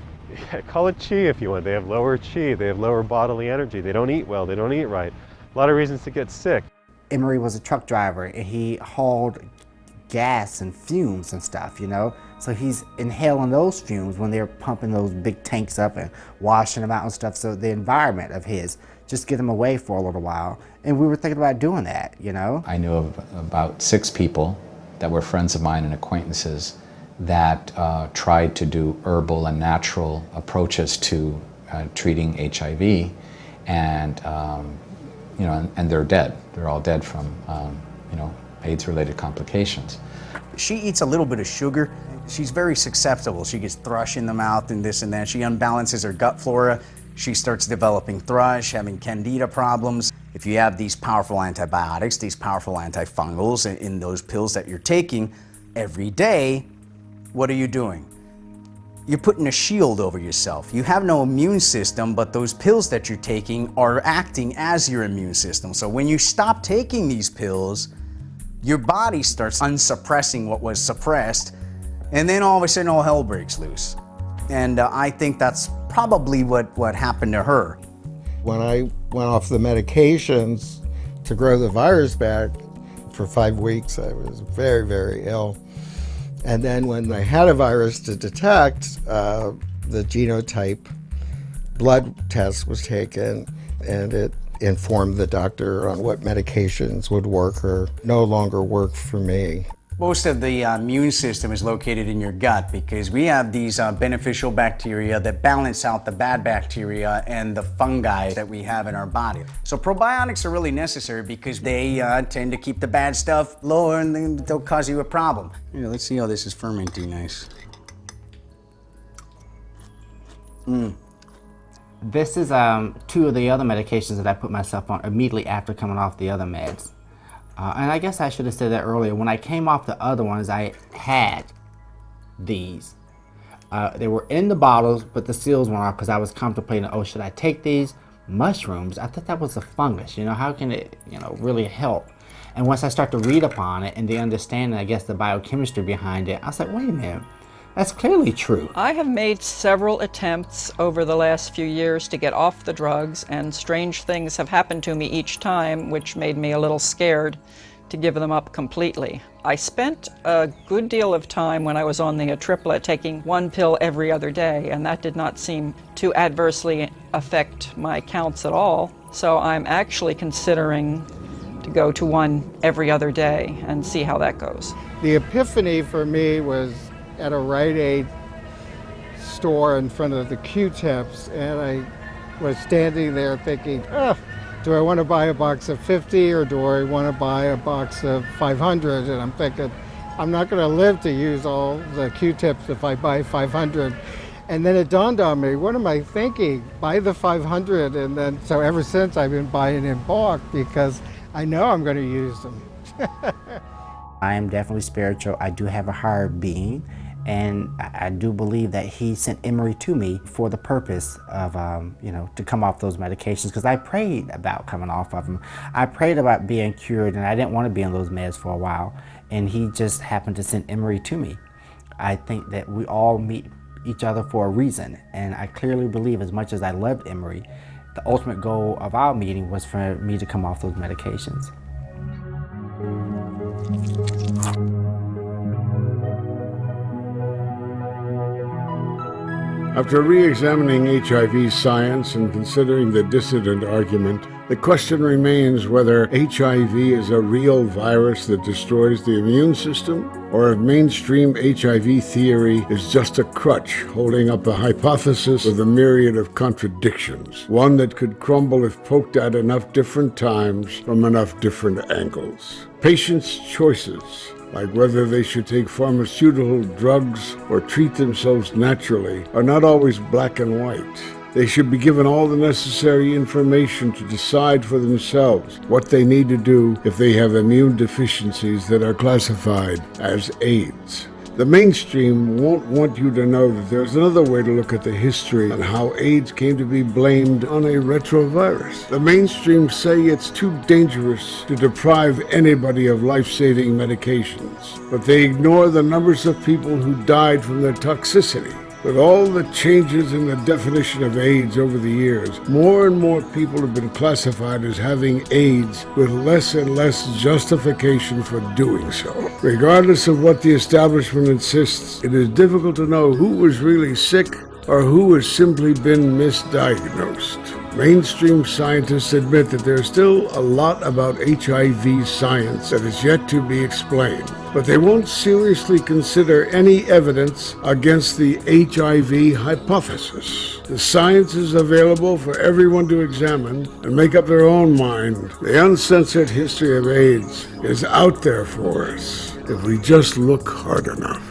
call it chi if you want, they have lower chi, they have lower bodily energy, they don't eat well, they don't eat right. A lot of reasons to get sick. Emery was a truck driver, and he hauled gas and fumes and stuff, you know? So he's inhaling those fumes when they're pumping those big tanks up and washing them out and stuff. So the environment of his, just get him away for a little while. And we were thinking about doing that, you know? I knew of about 6 people that were friends of mine and acquaintances that tried to do herbal and natural approaches to treating HIV, and you know, and they're dead. They're all dead from you know, AIDS-related complications. She eats a little bit of sugar. She's very susceptible. She gets thrush in the mouth and this and that. She unbalances her gut flora. She starts developing thrush, having candida problems. If you have these powerful antibiotics, these powerful antifungals in those pills that you're taking every day, what are you doing? You're putting a shield over yourself. You have no immune system, but those pills that you're taking are acting as your immune system. So when you stop taking these pills, your body starts unsuppressing what was suppressed, and then all of a sudden all hell breaks loose. And I think that's probably what happened to her. When I went off the medications to grow the virus back for 5 weeks, I was very, very ill. And then when I had a virus to detect, the genotype blood test was taken, and it informed the doctor on what medications would work or no longer work for me. Most of the immune system is located in your gut because we have these beneficial bacteria that balance out the bad bacteria and the fungi that we have in our body. So probiotics are really necessary because they tend to keep the bad stuff lower, and then they'll cause you a problem. Here, let's see how this is fermenting nice. This is 2 of the other medications that I put myself on immediately after coming off the other meds. And I guess I should have said that earlier. When I came off the other ones, I had these. They were in the bottles, but the seals went off because I was contemplating, oh, should I take these mushrooms? I thought that was a fungus. You know, how can it, you know, really help? And once I start to read upon it and the understanding, I guess, the biochemistry behind it, I was like, wait a minute. That's clearly true. I have made several attempts over the last few years to get off the drugs, and strange things have happened to me each time, which made me a little scared to give them up completely. I spent a good deal of time when I was on the triplet taking 1 pill every other day, and that did not seem to adversely affect my counts at all. So I'm actually considering to go to 1 every other day and see how that goes. The epiphany for me was at a Rite Aid store in front of the Q-tips, and I was standing there thinking, do I want to buy a box of 50 or do I want to buy a box of 500? And I'm thinking, I'm not going to live to use all the Q-tips if I buy 500. And then it dawned on me, what am I thinking? Buy the 500, and then, so ever since I've been buying in bulk because I know I'm going to use them. I am definitely spiritual. I do have a higher being, and I do believe that he sent Emery to me for the purpose of, to come off those medications, because I prayed about coming off of them. I prayed about being cured, and I didn't want to be on those meds for a while, and he just happened to send Emery to me. I think that we all meet each other for a reason, and I clearly believe, as much as I loved Emery, the ultimate goal of our meeting was for me to come off those medications. After re-examining HIV science and considering the dissident argument, the question remains whether HIV is a real virus that destroys the immune system, or if mainstream HIV theory is just a crutch holding up a hypothesis with a myriad of contradictions, one that could crumble if poked at enough different times from enough different angles. Patients' choices, like whether they should take pharmaceutical drugs or treat themselves naturally, are not always black and white. They should be given all the necessary information to decide for themselves what they need to do if they have immune deficiencies that are classified as AIDS. The mainstream won't want you to know that there's another way to look at the history and how AIDS came to be blamed on a retrovirus. The mainstream say it's too dangerous to deprive anybody of life-saving medications, but they ignore the numbers of people who died from their toxicity. With all the changes in the definition of AIDS over the years, more and more people have been classified as having AIDS with less and less justification for doing so. Regardless of what the establishment insists, it is difficult to know who was really sick or who has simply been misdiagnosed. Mainstream scientists admit that there's still a lot about HIV science that is yet to be explained, but they won't seriously consider any evidence against the HIV hypothesis. The science is available for everyone to examine and make up their own mind. The uncensored history of AIDS is out there for us if we just look hard enough.